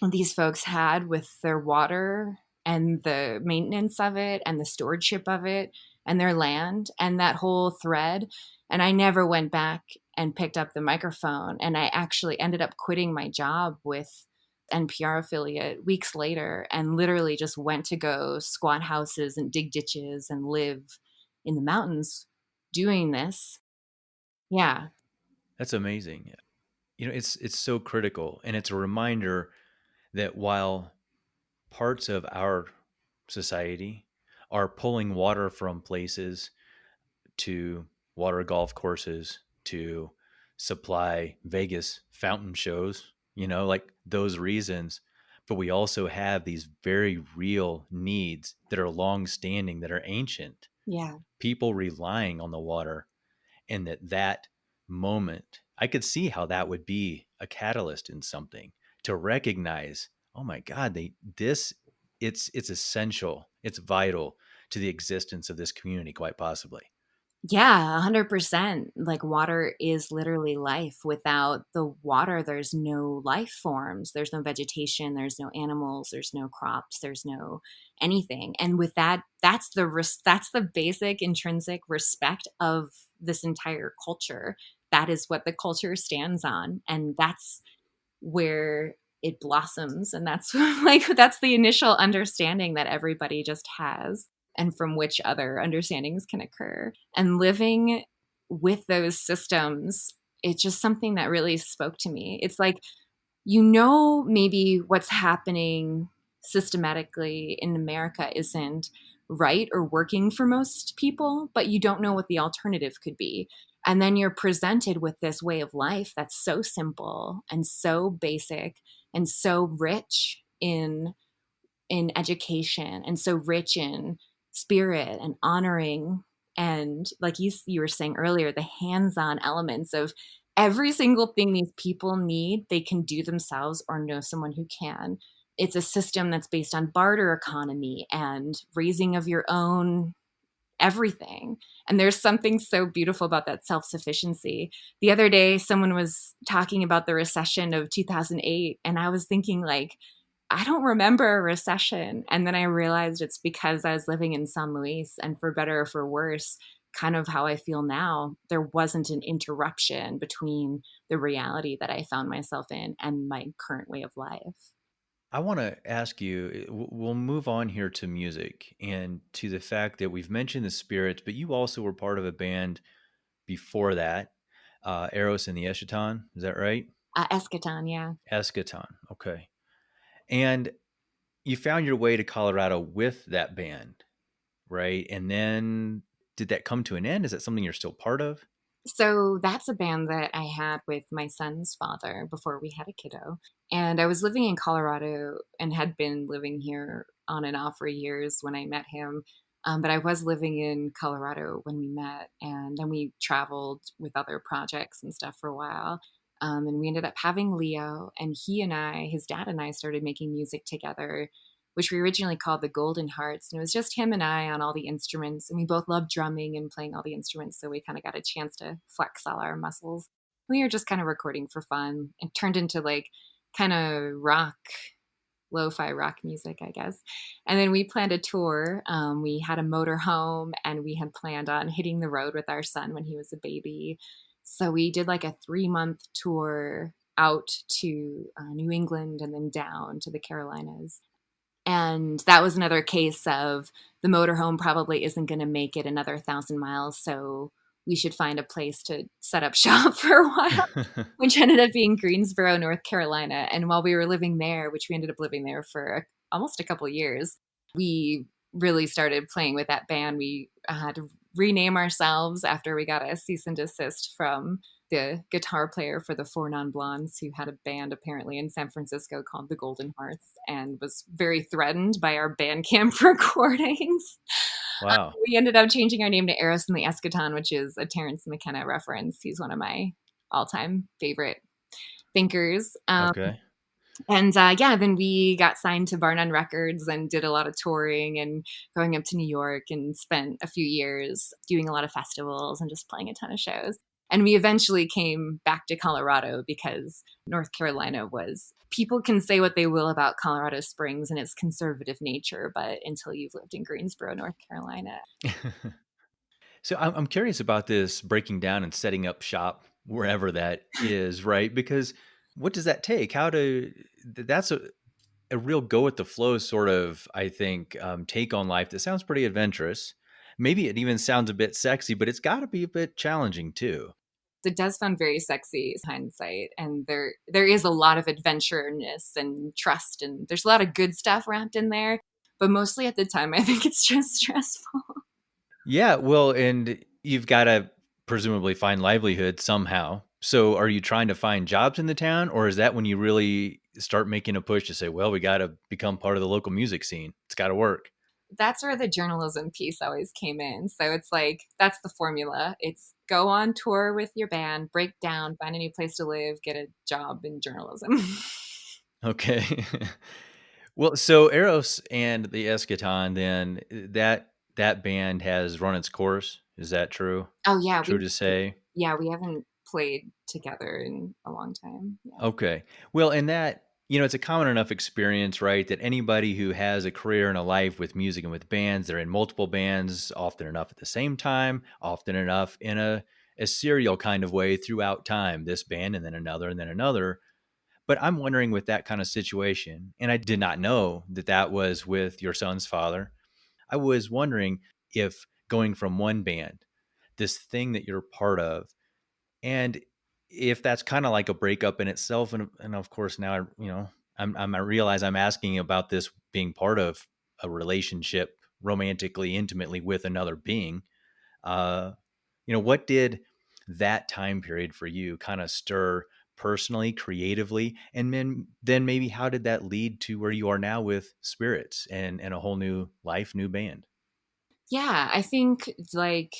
these folks had with their water and the maintenance of it and the stewardship of it and their land and that whole thread. And I never went back and picked up the microphone. And I actually ended up quitting my job with NPR affiliate weeks later, and literally just went to go squat houses and dig ditches and live in the mountains doing this. Yeah. That's amazing. It's so critical, and it's a reminder that while parts of our society are pulling water from places to water golf courses to supply Vegas fountain shows, like those reasons. But we also have these very real needs that are long standing, that are ancient. Yeah. People relying on the water, and that moment, I could see how that would be a catalyst in something to recognize, oh my God, it's essential. It's vital to the existence of this community, quite possibly. Yeah, 100%. Like, water is literally life. Without the water, there's no life forms. There's no vegetation, there's no animals, there's no crops, there's no anything. And with that, that's the basic intrinsic respect of this entire culture. That is what the culture stands on, and that's where it blossoms. And that's that's the initial understanding that everybody just has, and from which other understandings can occur. And living with those systems, it's just something that really spoke to me. It's like, maybe what's happening systematically in America isn't right or working for most people, but you don't know what the alternative could be. And then you're presented with this way of life that's so simple and so basic and so rich in education and so rich in spirit and honoring, and like you were saying earlier, the hands-on elements of every single thing these people need, they can do themselves or know someone who can. It's a system that's based on barter economy and raising of your own everything. And there's something so beautiful about that self-sufficiency. The other day, someone was talking about the recession of 2008, and I was thinking, like, I don't remember a recession. And then I realized it's because I was living in San Luis, and for better or for worse, kind of how I feel now, there wasn't an interruption between the reality that I found myself in and my current way of life. I want to ask you, we'll move on here to music and to the fact that we've mentioned the Spirits, but you also were part of a band before that, Eros and the Eschaton. Is that right? Eschaton, yeah. Eschaton. Okay. And you found your way to Colorado with that band, right? And then did that come to an end? Is that something you're still part of? So that's a band that I had with my son's father before we had a kiddo. And I was living in Colorado and had been living here on and off for years when I met him. But I was living in Colorado when we met, and then we traveled with other projects and stuff for a while. And we ended up having Leo, and his dad and I started making music together, which we originally called the Golden Hearts. And it was just him and I on all the instruments. And we both loved drumming and playing all the instruments. So we kind of got a chance to flex all our muscles. We were just kind of recording for fun, and turned into like kind of rock lo-fi rock music, I guess. And then we planned a tour. We had a motor home, and we had planned on hitting the road with our son when he was a baby. So we did like a 3-month tour out to New England and then down to the Carolinas. And that was another case of the motorhome probably isn't going to make it another 1,000 miles. So we should find a place to set up shop for a while, which ended up being Greensboro, North Carolina. And while we were living there, which we ended up living there for almost a couple of years, we really started playing with that band. We had to rename ourselves after we got a cease and desist from the guitar player for the Four Non Blondes, who had a band apparently in San Francisco called the Golden Hearts and was very threatened by our Bandcamp recordings. Wow. We ended up changing our name to Eros and the Eschaton, which is a Terence McKenna reference. He's one of my all-time favorite thinkers. Okay. And yeah, then we got signed to Bar None Records and did a lot of touring and going up to New York, and spent a few years doing a lot of festivals and just playing a ton of shows. And we eventually came back to Colorado because North Carolina was, people can say what they will about Colorado Springs and its conservative nature, but until you've lived in Greensboro, North Carolina. So I'm curious about this breaking down and setting up shop wherever that is, right? Because what does that take? That's a real go with the flow sort of, I think, take on life that sounds pretty adventurous. Maybe it even sounds a bit sexy, but it's got to be a bit challenging too. It does sound very sexy in hindsight, and there is a lot of adventureness and trust, and there's a lot of good stuff wrapped in there, but mostly at the time I think it's just stressful. Yeah, well, and you've got to presumably find livelihood somehow. So are you trying to find jobs in the town, or is that when you really start making a push to say, well, we got to become part of the local music scene? It's got to work. That's where the journalism piece always came in. So it's like, that's the formula. It's go on tour with your band, break down, find a new place to live, get a job in journalism. Okay. Well, so Eros and the Eschaton, then that band has run its course. Is that true? Oh yeah, True to say? we haven't played together in a long time. Yeah. Okay. Well, and that, it's a common enough experience, right? That anybody who has a career and a life with music and with bands, they're in multiple bands, often enough at the same time, often enough in a serial kind of way throughout time, this band and then another and then another. But I'm wondering with that kind of situation, and I did not know that that was with your son's father. I was wondering if going from one band, this thing that you're part of, and if that's kind of like a breakup in itself. And of course now, I realize I'm asking about this being part of a relationship romantically, intimately with another being. Uh, what did that time period for you kind of stir personally, creatively? And then maybe how did that lead to where you are now with Spirettes and a whole new life, new band? Yeah, I think like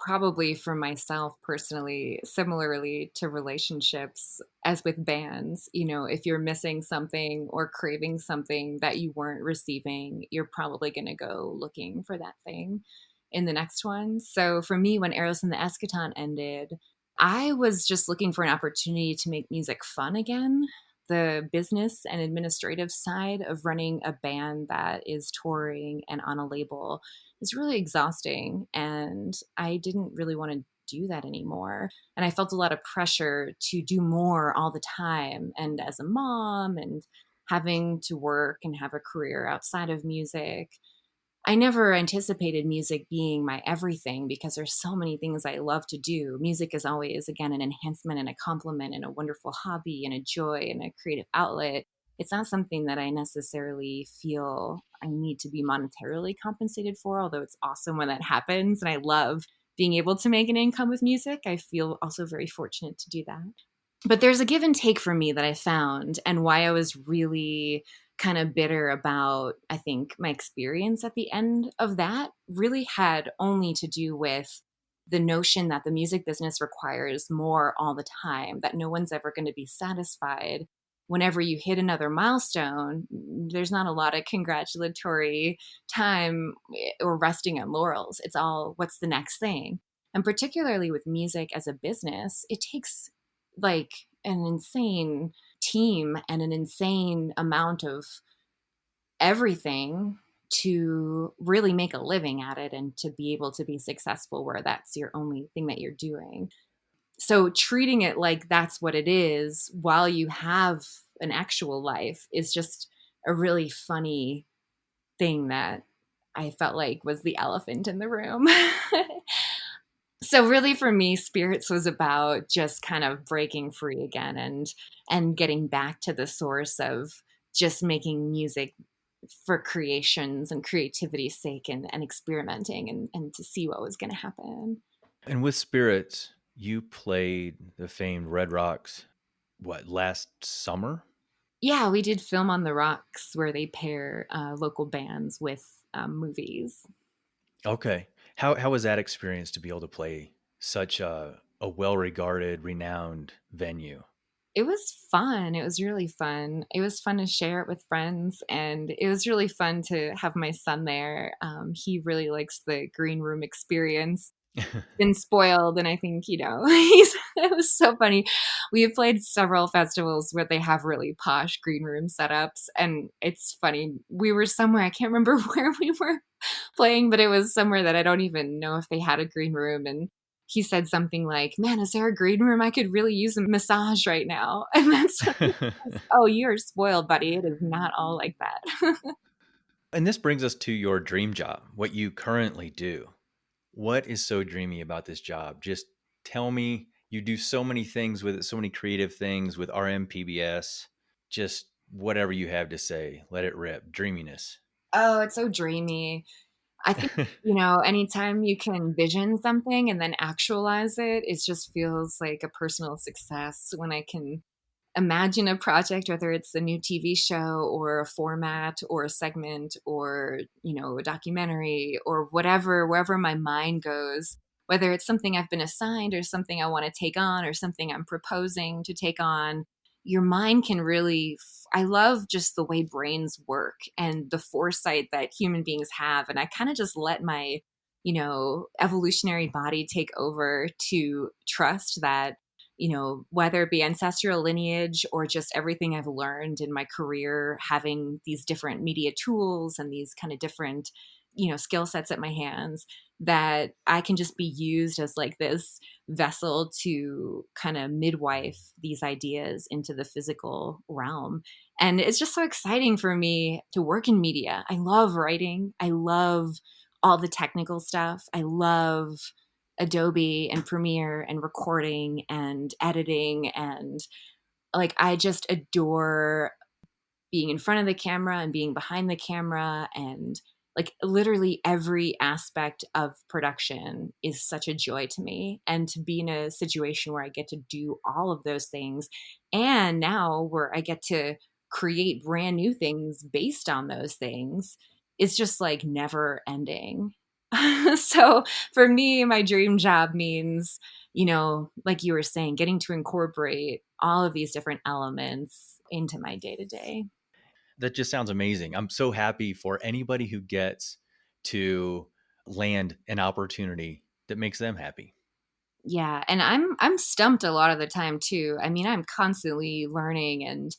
probably for myself personally, similarly to relationships as with bands, if you're missing something or craving something that you weren't receiving, you're probably going to go looking for that thing in the next one. So for me, when Eros and the Eschaton ended, I was just looking for an opportunity to make music fun again. The business and administrative side of running a band that is touring and on a label is really exhausting. And I didn't really want to do that anymore. And I felt a lot of pressure to do more all the time. And as a mom and having to work and have a career outside of music, I never anticipated music being my everything because there's so many things I love to do. Music is always, again, an enhancement and a complement and a wonderful hobby and a joy and a creative outlet. It's not something that I necessarily feel I need to be monetarily compensated for, although it's awesome when that happens. And I love being able to make an income with music. I feel also very fortunate to do that. But there's a give and take for me that I found, and why I was really kind of bitter about, I think, my experience at the end of that really had only to do with the notion that the music business requires more all the time, that no one's ever going to be satisfied. Whenever you hit another milestone, there's not a lot of congratulatory time or resting on laurels. It's all, what's the next thing? And particularly with music as a business, it takes like an insane team and an insane amount of everything to really make a living at it and to be able to be successful where that's your only thing that you're doing. So treating it like that's what it is while you have an actual life is just a really funny thing that I felt like was the elephant in the room. So really for me, Spirits was about just kind of breaking free again and getting back to the source of just making music for creations and creativity's sake and experimenting and to see what was going to happen. And with Spirits, you played the famed Red Rocks, what, last summer? Yeah, we did Film on the Rocks where they pair local bands with movies. Okay. How was that experience to be able to play such a well-regarded, renowned venue? It was fun. It was really fun. It was fun to share it with friends, and it was really fun to have my son there. He really likes the green room experience. Been spoiled, and I think, it was so funny. We have played several festivals where they have really posh green room setups, and it's funny. We were somewhere, I can't remember where we were playing, but it was somewhere that I don't even know if they had a green room, and he said something like, "Man, is there a green room? I could really use a massage right now." And that's what it was. Oh, you're spoiled, buddy. It is not all like that. And this brings us to your dream job, what you currently do. What is so dreamy about this job? Just tell me. You do so many things with it, so many creative things with RMPBS. Just whatever you have to say, let it rip. Dreaminess. Oh, it's so dreamy. I think, anytime you can vision something and then actualize it, it just feels like a personal success when I can imagine a project, whether it's a new TV show or a format or a segment or, a documentary or whatever, wherever my mind goes, whether it's something I've been assigned or something I want to take on or something I'm proposing to take on, your mind can really, I love just the way brains work and the foresight that human beings have. And I kind of just let my, evolutionary body take over to trust that whether it be ancestral lineage or just everything I've learned in my career, having these different media tools and these kind of different, skill sets at my hands, that I can just be used as like this vessel to kind of midwife these ideas into the physical realm. And it's just so exciting for me to work in media. I love writing. I love all the technical stuff. I love Adobe and Premiere and recording and editing, and like I just adore being in front of the camera and being behind the camera, and like literally every aspect of production is such a joy to me. And to be in a situation where I get to do all of those things, and now where I get to create brand new things based on those things, is just like never ending. So for me, my dream job means, like you were saying, getting to incorporate all of these different elements into my day to day. That just sounds amazing. I'm so happy for anybody who gets to land an opportunity that makes them happy. Yeah, and I'm stumped a lot of the time too. I mean, I'm constantly learning, and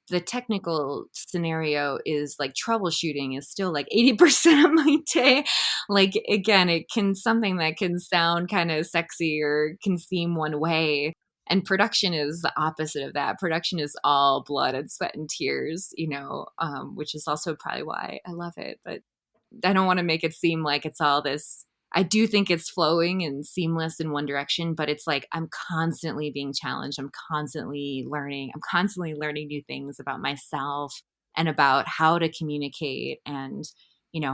the technical scenario is like troubleshooting is still like 80% of my day. Like again, it can something that can sound kind of sexy or can seem one way. And production is the opposite of that. Production is all blood and sweat and tears, which is also probably why I love it. But I don't want to make it seem like it's all this. I do think it's flowing and seamless in one direction, but it's like I'm constantly being challenged. I'm constantly learning. I'm constantly learning new things about myself and about how to communicate and,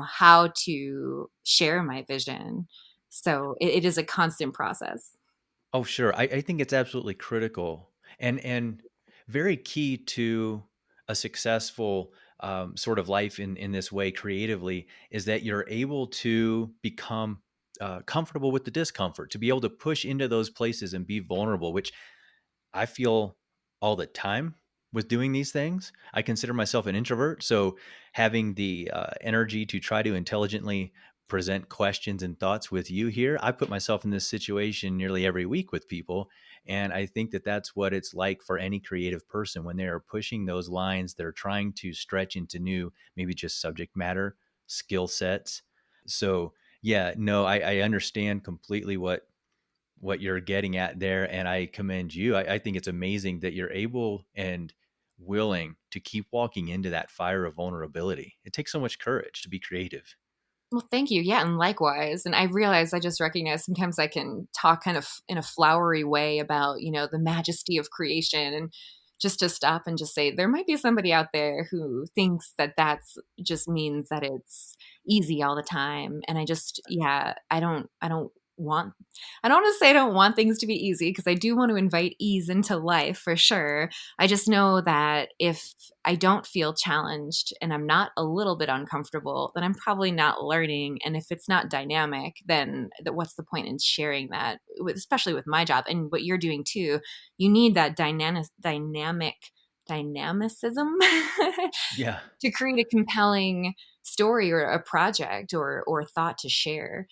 how to share my vision. So it is a constant process. Oh, sure. I think it's absolutely critical and very key to a successful sort of life in this way creatively is that you're able to become comfortable with the discomfort, to be able to push into those places and be vulnerable, which I feel all the time with doing these things. I consider myself an introvert. So having the energy to try to intelligently present questions and thoughts with you here. I put myself in this situation nearly every week with people. And I think that that's what it's like for any creative person when they are pushing those lines. They're trying to stretch into new, maybe just subject matter, skill sets. So, yeah, no, I understand completely what you're getting at there. And I commend you. I think it's amazing that you're able and willing to keep walking into that fire of vulnerability. It takes so much courage to be creative. Well, thank you. Yeah, and likewise. And I realize I just recognize sometimes I can talk kind of in a flowery way about, the majesty of creation, and just to stop and just say there might be somebody out there who thinks that that's just means that it's easy all the time. And I just, yeah, want I don't want to say I don't want things to be easy, because I do want to invite ease into life for sure. I just know that if I don't feel challenged and I'm not a little bit uncomfortable, then I'm probably not learning. And if it's not dynamic, then what's the point in sharing that, especially with my job and what you're doing too? You need that dynamicism Yeah. to create a compelling story or a project or thought to share.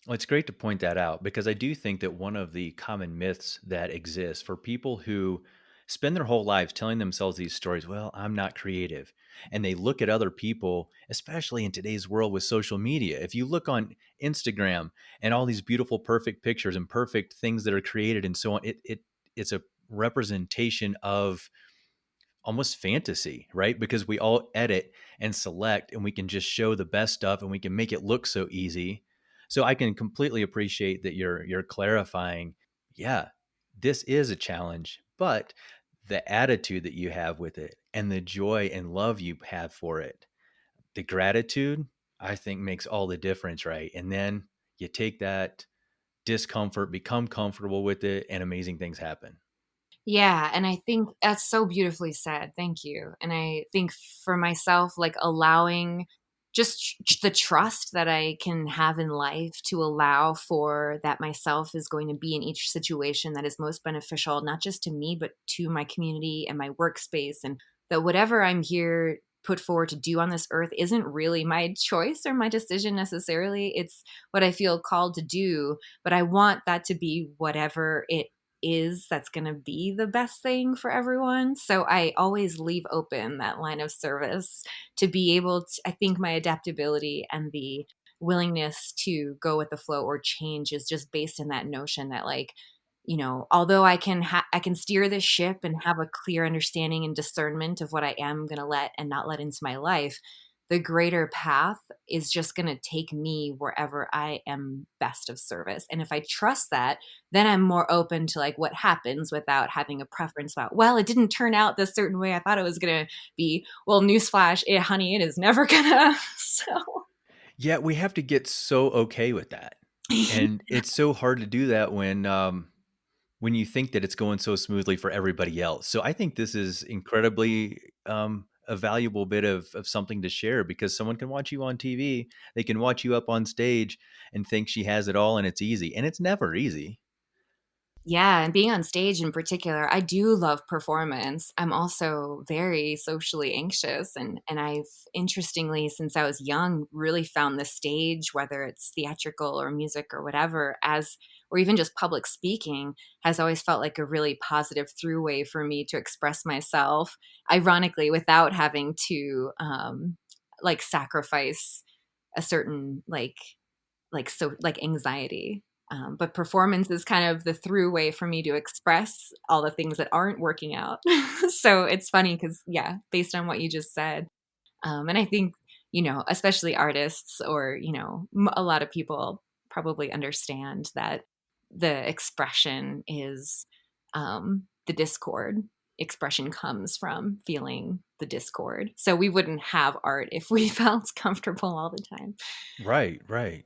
Well, it's great to point that out because I do think that one of the common myths that exists for people who spend their whole lives telling themselves these stories, well, I'm not creative. And they look at other people, especially in today's world with social media. If you look on Instagram and all these beautiful, perfect pictures and perfect things that are created and so on, it's a representation of almost fantasy, right? Because we all edit and select and we can just show the best stuff and we can make it look so easy. So I can completely appreciate that you're clarifying, yeah, this is a challenge, but the attitude that you have with it and the joy and love you have for it, the gratitude, I think makes all the difference, right? And then you take that discomfort, become comfortable with it, and amazing things happen. Yeah, and I think that's so beautifully said. Thank you. And I think for myself, like allowing just the trust that I can have in life to allow for that myself is going to be in each situation that is most beneficial, not just to me, but to my community and my workspace. And that whatever I'm here put forward to do on this earth isn't really my choice or my decision necessarily. It's what I feel called to do, but I want that to be whatever it is that's going to be the best thing for everyone. So I always leave open that line of service to be able to, I think my adaptability and the willingness to go with the flow or change is just based in that notion that like, although I can steer this ship and have a clear understanding and discernment of what I am going to let and not let into my life, the greater path is just going to take me wherever I am best of service. And if I trust that, then I'm more open to like what happens without having a preference about, well, it didn't turn out this certain way I thought it was going to be. Well, newsflash, honey, it is never gonna. So Yeah, we have to get so okay with that. And it's so hard to do that when you think that it's going so smoothly for everybody else. So I think this is incredibly a valuable bit of something to share because someone can watch you on TV, they can watch you up on stage and think she has it all and it's easy. And it's never easy. Yeah, and being on stage in particular, I do love performance. I'm also very socially anxious, and I've interestingly since I was young really found the stage, whether it's theatrical or music or whatever, as or even just public speaking has always felt like a really positive throughway for me to express myself, ironically without having to like sacrifice a certain like anxiety. But performance is kind of the through way for me to express all the things that aren't working out. So it's funny because, yeah, based on what you just said. And I think, especially artists or, a lot of people probably understand that the expression is the discord. Expression comes from feeling the discord. So we wouldn't have art if we felt comfortable all the time. Right, right.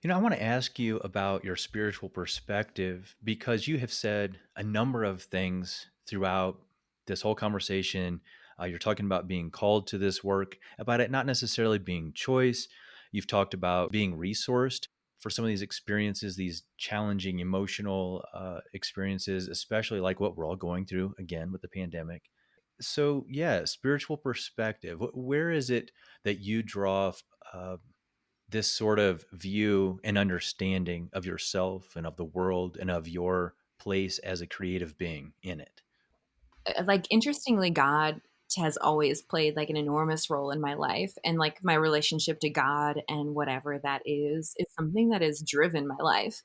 I want to ask you about your spiritual perspective because you have said a number of things throughout this whole conversation. You're talking about being called to this work, about it not necessarily being choice. You've talked about being resourced for some of these experiences, these challenging emotional experiences, especially like what we're all going through again with the pandemic. So, yeah, spiritual perspective. Where is it that you draw? this sort of view and understanding of yourself and of the world and of your place as a creative being in it? Like, interestingly, God has always played like an enormous role in my life, and like my relationship to God and whatever that is something that has driven my life.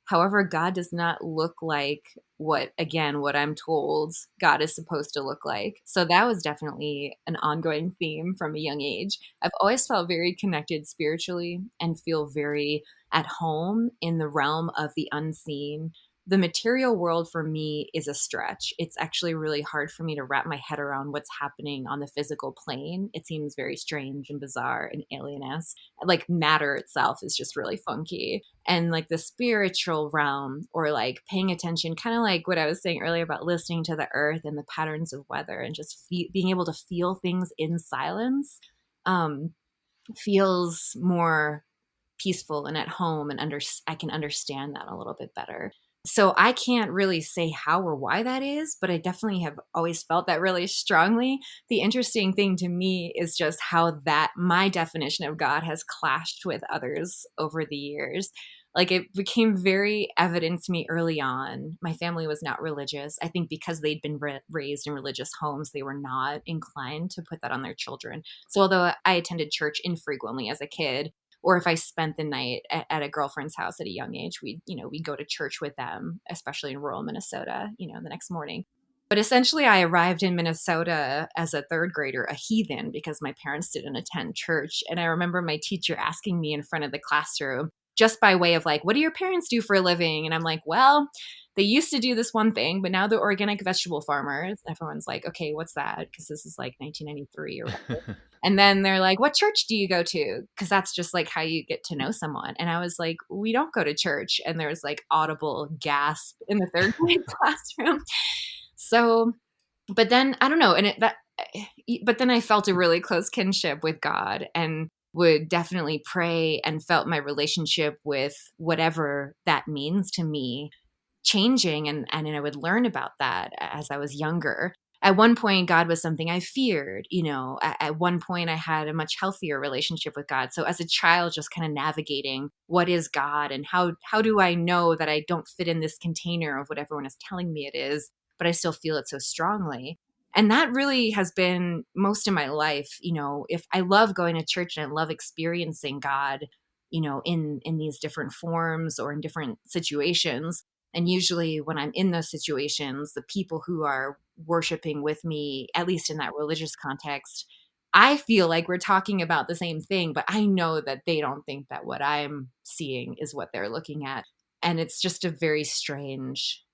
However, God does not look like what I'm told God is supposed to look like. So that was definitely an ongoing theme from a young age. I've always felt very connected spiritually and feel very at home in the realm of the unseen. The material world for me is a stretch. It's actually really hard for me to wrap my head around what's happening on the physical plane. It seems very strange and bizarre and alienous. Like matter itself is just really funky, and like the spiritual realm, or like paying attention, kind of like what I was saying earlier about listening to the earth and the patterns of weather and just being able to feel things in silence, um, feels more peaceful and at home, and I can understand that a little bit better. So I can't really say how or why that is, but I definitely have always felt that really strongly. The interesting thing to me is just how that my definition of God has clashed with others over the years. Like, it became very evident to me early on. My family was not religious. I think because they'd been raised in religious homes, they were not inclined to put that on their children. So although I attended church infrequently as a kid, or if I spent the night at a girlfriend's house at a young age, we'd go to church with them, especially in rural Minnesota, the next morning. But essentially, I arrived in Minnesota as a third grader, a heathen, because my parents didn't attend church. And I remember my teacher asking me in front of the classroom, just by way of like, what do your parents do for a living? And I'm like, well, they used to do this one thing, but now they're organic vegetable farmers. Everyone's like, okay, what's that? Because this is like 1993 or whatever. And then they're like, what church do you go to? Because that's just like how you get to know someone. And I was like, we don't go to church. And there's like audible gasp in the third grade classroom. So, but then I don't know. But then I felt a really close kinship with God, and would definitely pray, and felt my relationship with whatever that means to me changing, and I would learn about that as I was younger. At one point, God was something I feared. At one point, I had a much healthier relationship with God. So as a child, just kind of navigating what is God, and how do I know that I don't fit in this container of what everyone is telling me it is, but I still feel it so strongly. And that really has been most of my life. If I love going to church and I love experiencing God, in these different forms or in different situations. And usually when I'm in those situations, the people who are worshiping with me, at least in that religious context, I feel like we're talking about the same thing, but I know that they don't think that what I'm seeing is what they're looking at. And it's just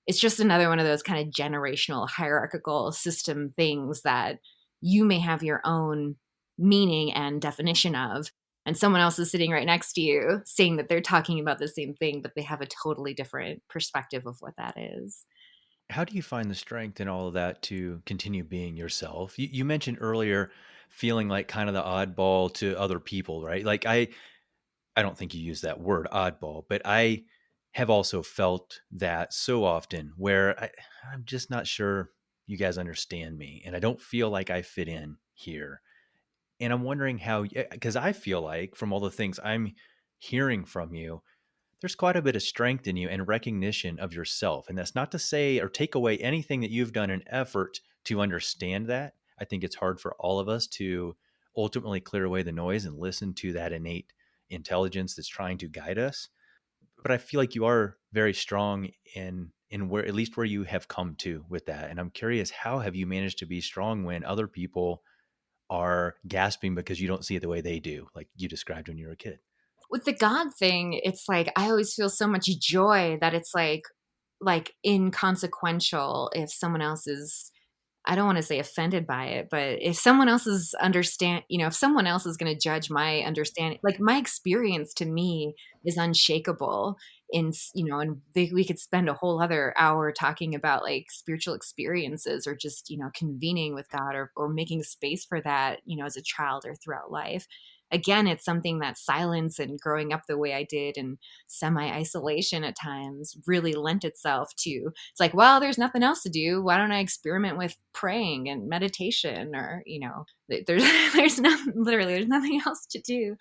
it's just another one of those kind of generational hierarchical system things that you may have your own meaning and definition of, and someone else is sitting right next to you saying that they're talking about the same thing, but they have a totally different perspective of what that is. How do you find the strength in all of that to continue being yourself? You mentioned earlier feeling like kind of the oddball to other people, right? Like I don't think you use that word oddball, but I have also felt that so often where I'm just not sure you guys understand me and I don't feel like I fit in here. And I'm wondering how, because I feel like from all the things I'm hearing from you, there's quite a bit of strength in you and recognition of yourself. And that's not to say or take away anything that you've done in effort to understand that. I think it's hard for all of us to ultimately clear away the noise and listen to that innate intelligence that's trying to guide us. But I feel like you are very strong in where, at least where you have come to with that. And I'm curious, how have you managed to be strong when other people are gasping because you don't see it the way they do, like you described when you were a kid? With the God thing, it's like I always feel so much joy that it's like inconsequential if someone else is, I don't want to say offended by it, but if someone else is if someone else is going to judge my understanding, like my experience to me is unshakable. And we could spend a whole other hour talking about like spiritual experiences, or just, convening with God, or making space for that, as a child or throughout life. Again, it's something that silence and growing up the way I did and semi isolation at times really lent itself to. It's like, well, there's nothing else to do. Why don't I experiment with praying and meditation? Or, there's there's nothing else to do.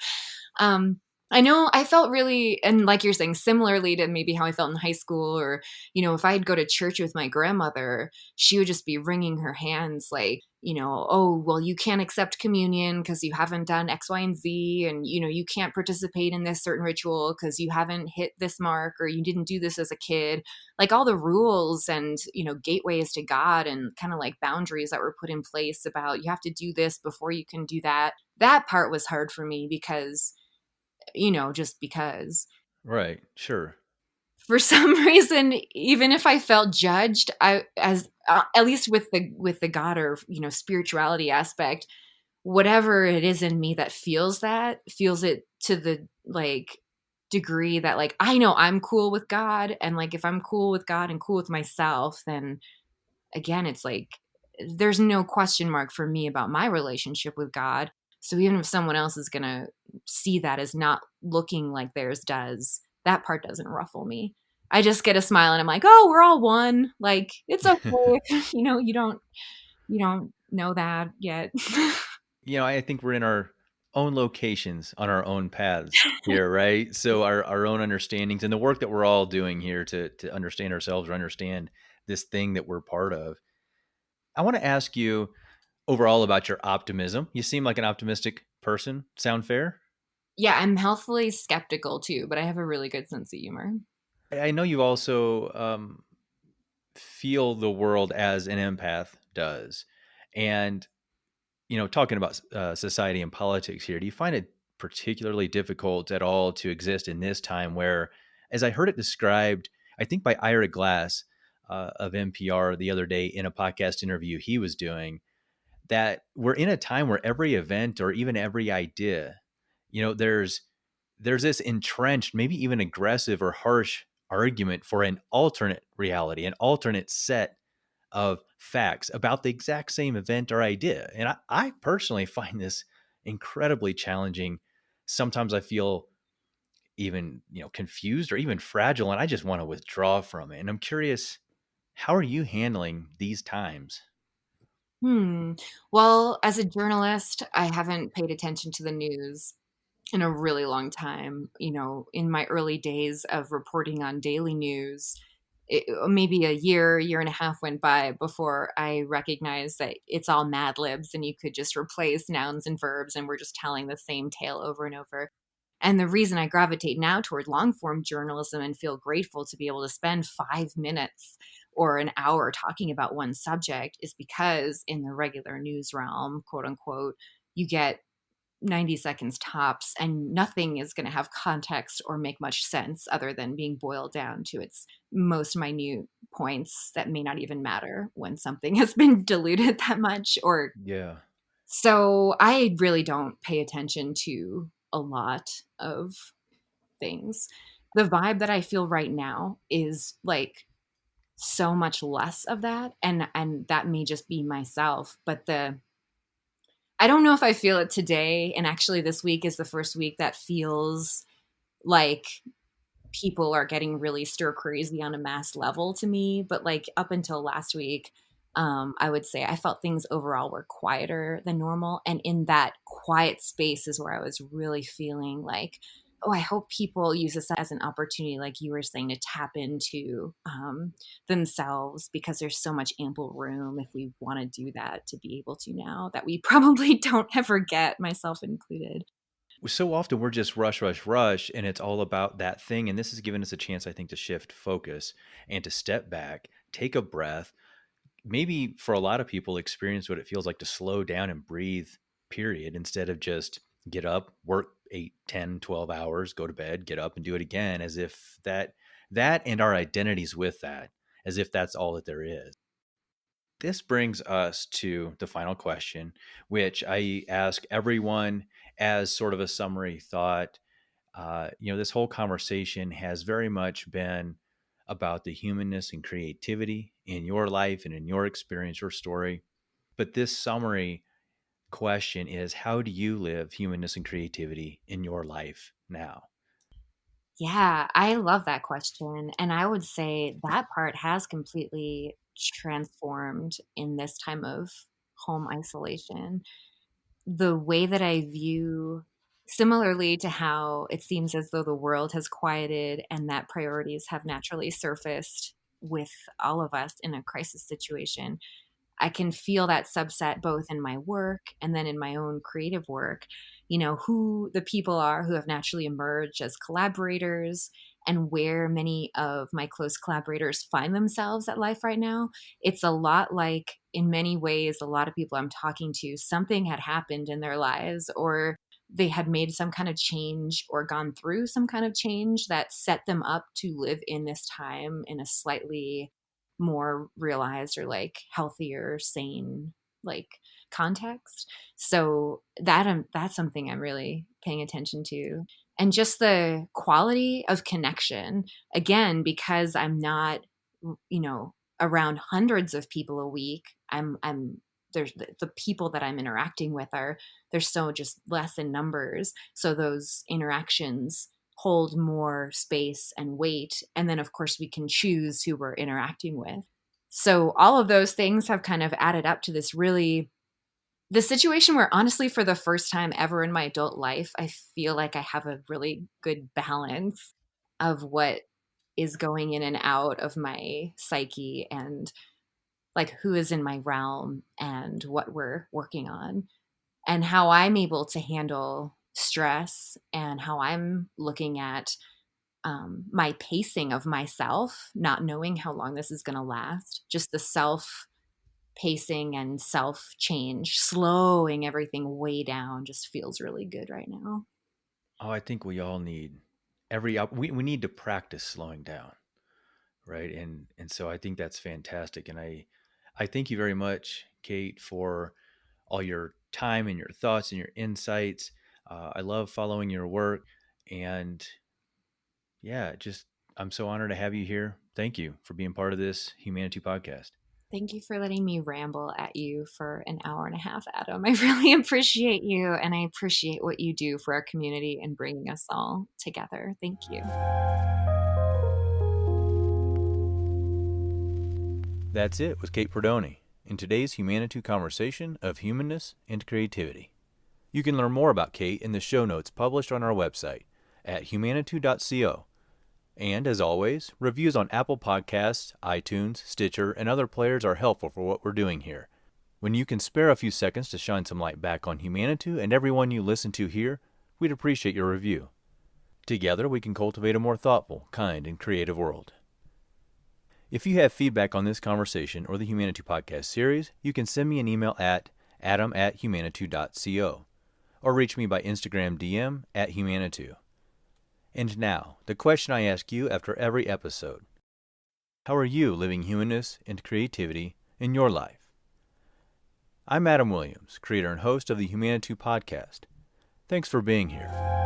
I know I felt really, and like you're saying, similarly to maybe how I felt in high school, or, if I'd go to church with my grandmother, she would just be wringing her hands like, oh, well, you can't accept communion because you haven't done X, Y, and Z. And, you can't participate in this certain ritual because you haven't hit this mark or you didn't do this as a kid. Like all the rules and, gateways to God and kind of like boundaries that were put in place about you have to do this before you can do that. That part was hard for me because just because. Right. Sure. For some reason, even if I felt judged, I as at least with the God or spirituality aspect, whatever it is in me that feels it to the like degree that like I know I'm cool with God, and like if I'm cool with God and cool with myself, then again, it's like there's no question mark for me about my relationship with God. So even if someone else is going to see that as not looking like theirs does, that part doesn't ruffle me. I just get a smile and I'm like, "Oh, we're all one. Like it's okay. You don't know that yet." I think we're in our own locations on our own paths here, right? So our own understandings and the work that we're all doing here to understand ourselves or understand this thing that we're part of. I want to ask you overall about your optimism. You seem like an optimistic person. Sound fair? Yeah, I'm healthily skeptical too, but I have a really good sense of humor. I know you also feel the world as an empath does. And, talking about society and politics here, do you find it particularly difficult at all to exist in this time where, as I heard it described, I think by Ira Glass of NPR the other day in a podcast interview he was doing, that we're in a time where every event or even every idea, there's this entrenched, maybe even aggressive or harsh argument for an alternate reality, an alternate set of facts about the exact same event or idea. And I personally find this incredibly challenging. Sometimes I feel even, confused or even fragile, and I just want to withdraw from it. And I'm curious, how are you handling these times? Hmm. Well, as a journalist, I haven't paid attention to the news in a really long time. In my early days of reporting on daily news, maybe a year and a half went by before I recognized that it's all Mad Libs and you could just replace nouns and verbs and we're just telling the same tale over and over. And the reason I gravitate now toward long form journalism and feel grateful to be able to spend 5 minutes or an hour talking about one subject is because in the regular news realm, quote unquote, you get 90 seconds tops and nothing is going to have context or make much sense other than being boiled down to its most minute points that may not even matter when something has been diluted that much. Or Yeah. so I really don't pay attention to a lot of things. The vibe that I feel right now is like so much less of that, and that may just be myself, but the I don't know if I feel it today, and actually this week is the first week that feels like people are getting really stir crazy on a mass level to me. But like up until last week, I would say I felt things overall were quieter than normal. And in that quiet space is where I was really feeling like, oh, I hope people use this as an opportunity, like you were saying, to tap into themselves, because there's so much ample room if we want to do that to be able to now that we probably don't ever get, myself included. So often we're just rush, rush, rush, and it's all about that thing. And this has given us a chance, I think, to shift focus and to step back, take a breath, maybe for a lot of people experience what it feels like to slow down and breathe, period, instead of just get up, work 8, 10, 12 hours, go to bed, get up and do it again, as if that and our identities with that, as if that's all that there is. This brings us to the final question, which I ask everyone as sort of a summary thought. This whole conversation has very much been about the humanness and creativity in your life and in your experience, your story. But this summary question is, how do you live humanness and creativity in your life now? Yeah, I love that question. And I would say that part has completely transformed in this time of home isolation. The way that I view Similarly to how it seems as though the world has quieted and that priorities have naturally surfaced with all of us in a crisis situation, I can feel that subset both in my work and then in my own creative work, who the people are who have naturally emerged as collaborators and where many of my close collaborators find themselves at life right now. It's a lot like, in many ways, a lot of people I'm talking to, something had happened in their lives, or they had made some kind of change or gone through some kind of change that set them up to live in this time in a slightly more realized or like healthier, sane, like context. So that's something I'm really paying attention to. And just the quality of connection, again, because I'm not, around hundreds of people a week. I'm there's the people that I'm interacting with are, they're so just less in numbers. So those interactions hold more space and weight. And then, of course, we can choose who we're interacting with. So all of those things have kind of added up to the situation where, honestly, for the first time ever in my adult life, I feel like I have a really good balance of what is going in and out of my psyche, and like who is in my realm and what we're working on, and how I'm able to handle stress, and how I'm looking at my pacing of myself, not knowing how long this is going to last, just the self pacing and self change, slowing everything way down just feels really good right now. Oh, I think we all need we need to practice slowing down, right? And so I think that's fantastic. And I thank you very much, Kate, for all your time and your thoughts and your insights. I love following your work, and yeah, just I'm so honored to have you here. Thank you for being part of this Humanitou podcast. Thank you for letting me ramble at you for an hour and a half, Adam. I really appreciate you, and I appreciate what you do for our community and bringing us all together. Thank you. That's it with Kate Perdoni in today's Humanitou conversation of humanness and creativity. You can learn more about Kate in the show notes published on our website at Humanitou.co. And as always, reviews on Apple Podcasts, iTunes, Stitcher, and other players are helpful for what we're doing here. When you can spare a few seconds to shine some light back on Humanitou and everyone you listen to here, we'd appreciate your review. Together, we can cultivate a more thoughtful, kind, and creative world. If you have feedback on this conversation or the Humanitou podcast series, you can send me an email at adam@humanitou.co or reach me by Instagram DM at Humanitou. And now, the question I ask you after every episode. How are you living humanness and creativity in your life? I'm Adam Williams, creator and host of the Humanitou podcast. Thanks for being here.